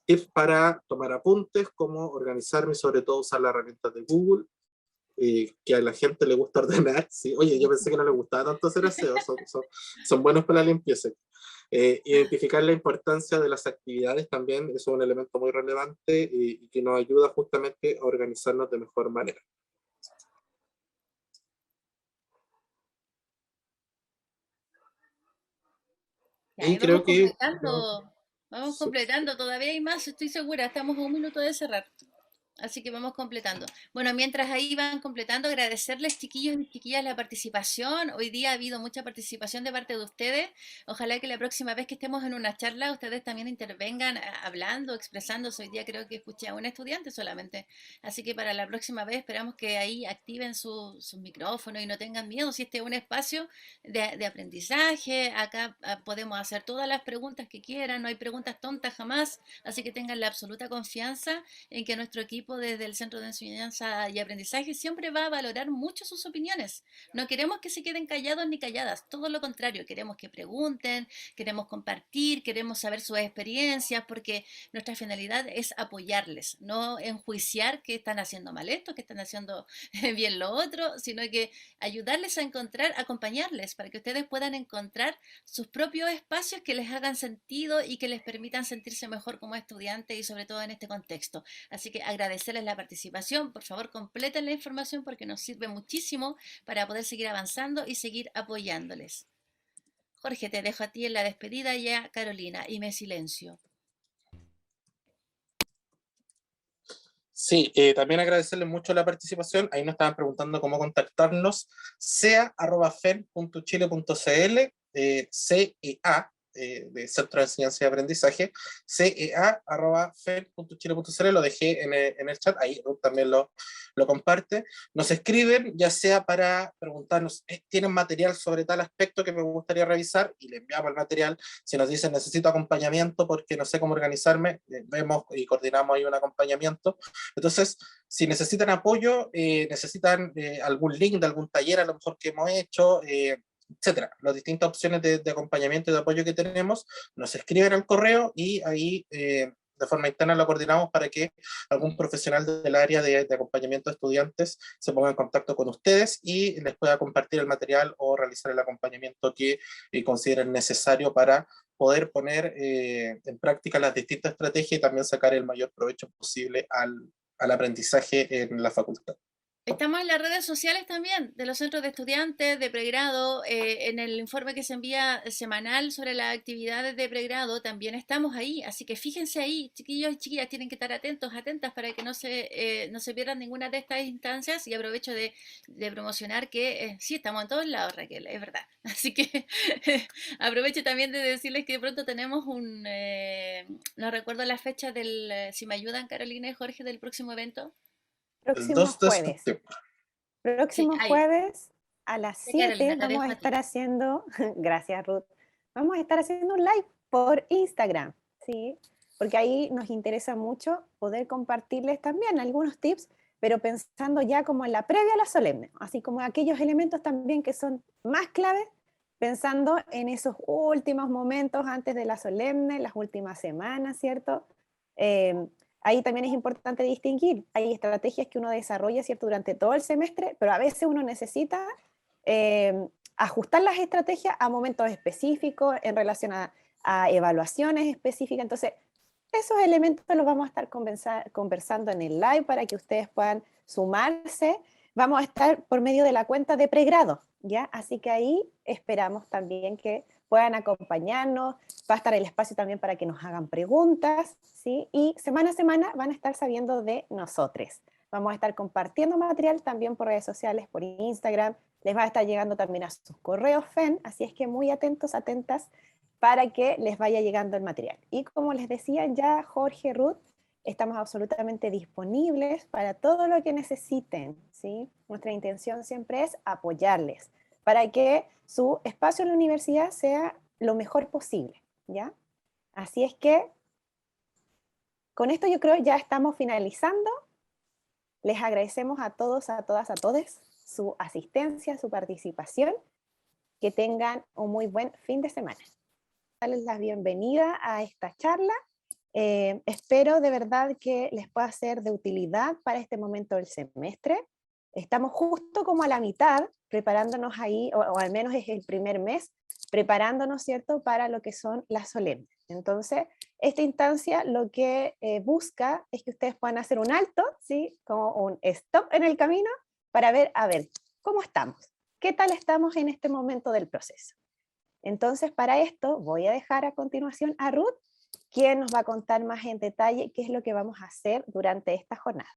Tips para tomar apuntes, cómo organizarme y sobre todo usar las herramientas de Google, que a la gente le gusta ordenar. ¿Sí? Oye, yo pensé que no le gustaba tanto hacer aseo, son buenos para la limpieza. Identificar la importancia de las actividades también es un elemento muy relevante y que nos ayuda justamente a organizarnos de mejor manera. Y creo que... vamos completando, todavía hay más, estoy segura, estamos a 1 minuto de cerrar. Así que vamos completando. Bueno, mientras ahí van completando, agradecerles, chiquillos y chiquillas, la participación. Hoy día ha habido mucha participación de parte de ustedes. Ojalá que la próxima vez que estemos en una charla, ustedes también intervengan hablando, expresándose. Hoy día creo que escuché a un estudiante solamente. Así que para la próxima vez esperamos que ahí activen sus micrófonos y no tengan miedo. Si este es un espacio de aprendizaje, acá podemos hacer todas las preguntas que quieran. No hay preguntas tontas jamás. Así que tengan la absoluta confianza en que nuestro equipo desde el Centro de Enseñanza y Aprendizaje siempre va a valorar mucho sus opiniones. No queremos que se queden callados ni calladas, todo lo contrario, queremos que pregunten, queremos compartir, queremos saber sus experiencias, porque nuestra finalidad es apoyarles, no enjuiciar que están haciendo mal esto, que están haciendo bien lo otro, sino que ayudarles a encontrar, acompañarles para que ustedes puedan encontrar sus propios espacios que les hagan sentido y que les permitan sentirse mejor como estudiantes y sobre todo en este contexto. Así que agradecerles la participación, por favor completen la información porque nos sirve muchísimo para poder seguir avanzando y seguir apoyándoles. Jorge, te dejo a ti en la despedida y a Carolina, y me silencio. Sí, también agradecerles mucho la participación. Ahí nos estaban preguntando cómo contactarnos. sea@fen.chile.cl, CEA, de Centro de Enseñanza y Aprendizaje, cea@fen.chile.cl, lo dejé en el chat, ahí Ruth también lo comparte. Nos escriben, ya sea para preguntarnos, ¿tienen material sobre tal aspecto que me gustaría revisar? Y le enviamos el material. Si nos dicen, necesito acompañamiento porque no sé cómo organizarme, vemos y coordinamos ahí un acompañamiento. Entonces, si necesitan apoyo, necesitan algún link de algún taller a lo mejor que hemos hecho, etcétera, las distintas opciones de acompañamiento y de apoyo que tenemos, nos escriben al correo y ahí de forma interna lo coordinamos para que algún profesional del área de acompañamiento de estudiantes se ponga en contacto con ustedes y les pueda compartir el material o realizar el acompañamiento que consideren necesario para poder poner en práctica las distintas estrategias y también sacar el mayor provecho posible al aprendizaje en la facultad. Estamos en las redes sociales también de los centros de estudiantes, de pregrado, en el informe que se envía semanal sobre las actividades de pregrado también estamos ahí, así que fíjense ahí, chiquillos y chiquillas, tienen que estar atentos, atentas para que no se pierdan ninguna de estas instancias y aprovecho de promocionar que sí, estamos en todos lados, Raquel, es verdad, así que aprovecho también de decirles que de pronto tenemos no recuerdo la fecha si me ayudan Carolina y Jorge, del próximo evento. Próximo jueves. Sí, Próximo jueves a las 7 vamos a estar haciendo, gracias Ruth, vamos a estar haciendo un live por Instagram, ¿sí? Porque ahí nos interesa mucho poder compartirles también algunos tips, pero pensando ya como en la previa a la solemne, así como aquellos elementos también que son más claves, pensando en esos últimos momentos antes de la solemne, las últimas semanas, ¿cierto? Ahí también es importante distinguir, hay estrategias que uno desarrolla, ¿cierto?, durante todo el semestre, pero a veces uno necesita ajustar las estrategias a momentos específicos en relación a evaluaciones específicas. Entonces, esos elementos los vamos a estar conversando en el live para que ustedes puedan sumarse. Vamos a estar por medio de la cuenta de pregrado, ¿ya? Así que ahí esperamos también que puedan acompañarnos, va a estar el espacio también para que nos hagan preguntas, ¿sí? Y semana a semana van a estar sabiendo de nosotros. Vamos a estar compartiendo material también por redes sociales, por Instagram, les va a estar llegando también a sus correos FEN, así es que muy atentos, atentas, para que les vaya llegando el material. Y como les decía ya Jorge, Ruth, estamos absolutamente disponibles para todo lo que necesiten, ¿sí? Nuestra intención siempre es apoyarles, para que su espacio en la universidad sea lo mejor posible, ¿ya? Así es que con esto yo creo ya estamos finalizando. Les agradecemos a todos, a todas, a todes su asistencia, su participación. Que tengan un muy buen fin de semana. Darles la bienvenida a esta charla. Espero de verdad que les pueda ser de utilidad para este momento del semestre. Estamos justo como a la mitad, preparándonos ahí, o al menos es el primer mes, preparándonos, ¿cierto?, para lo que son las solemnes. Entonces, esta instancia lo que busca es que ustedes puedan hacer un alto, ¿sí?, como un stop en el camino, para ver, a ver, ¿cómo estamos? ¿Qué tal estamos en este momento del proceso? Entonces, para esto voy a dejar a continuación a Ruth, quien nos va a contar más en detalle qué es lo que vamos a hacer durante esta jornada.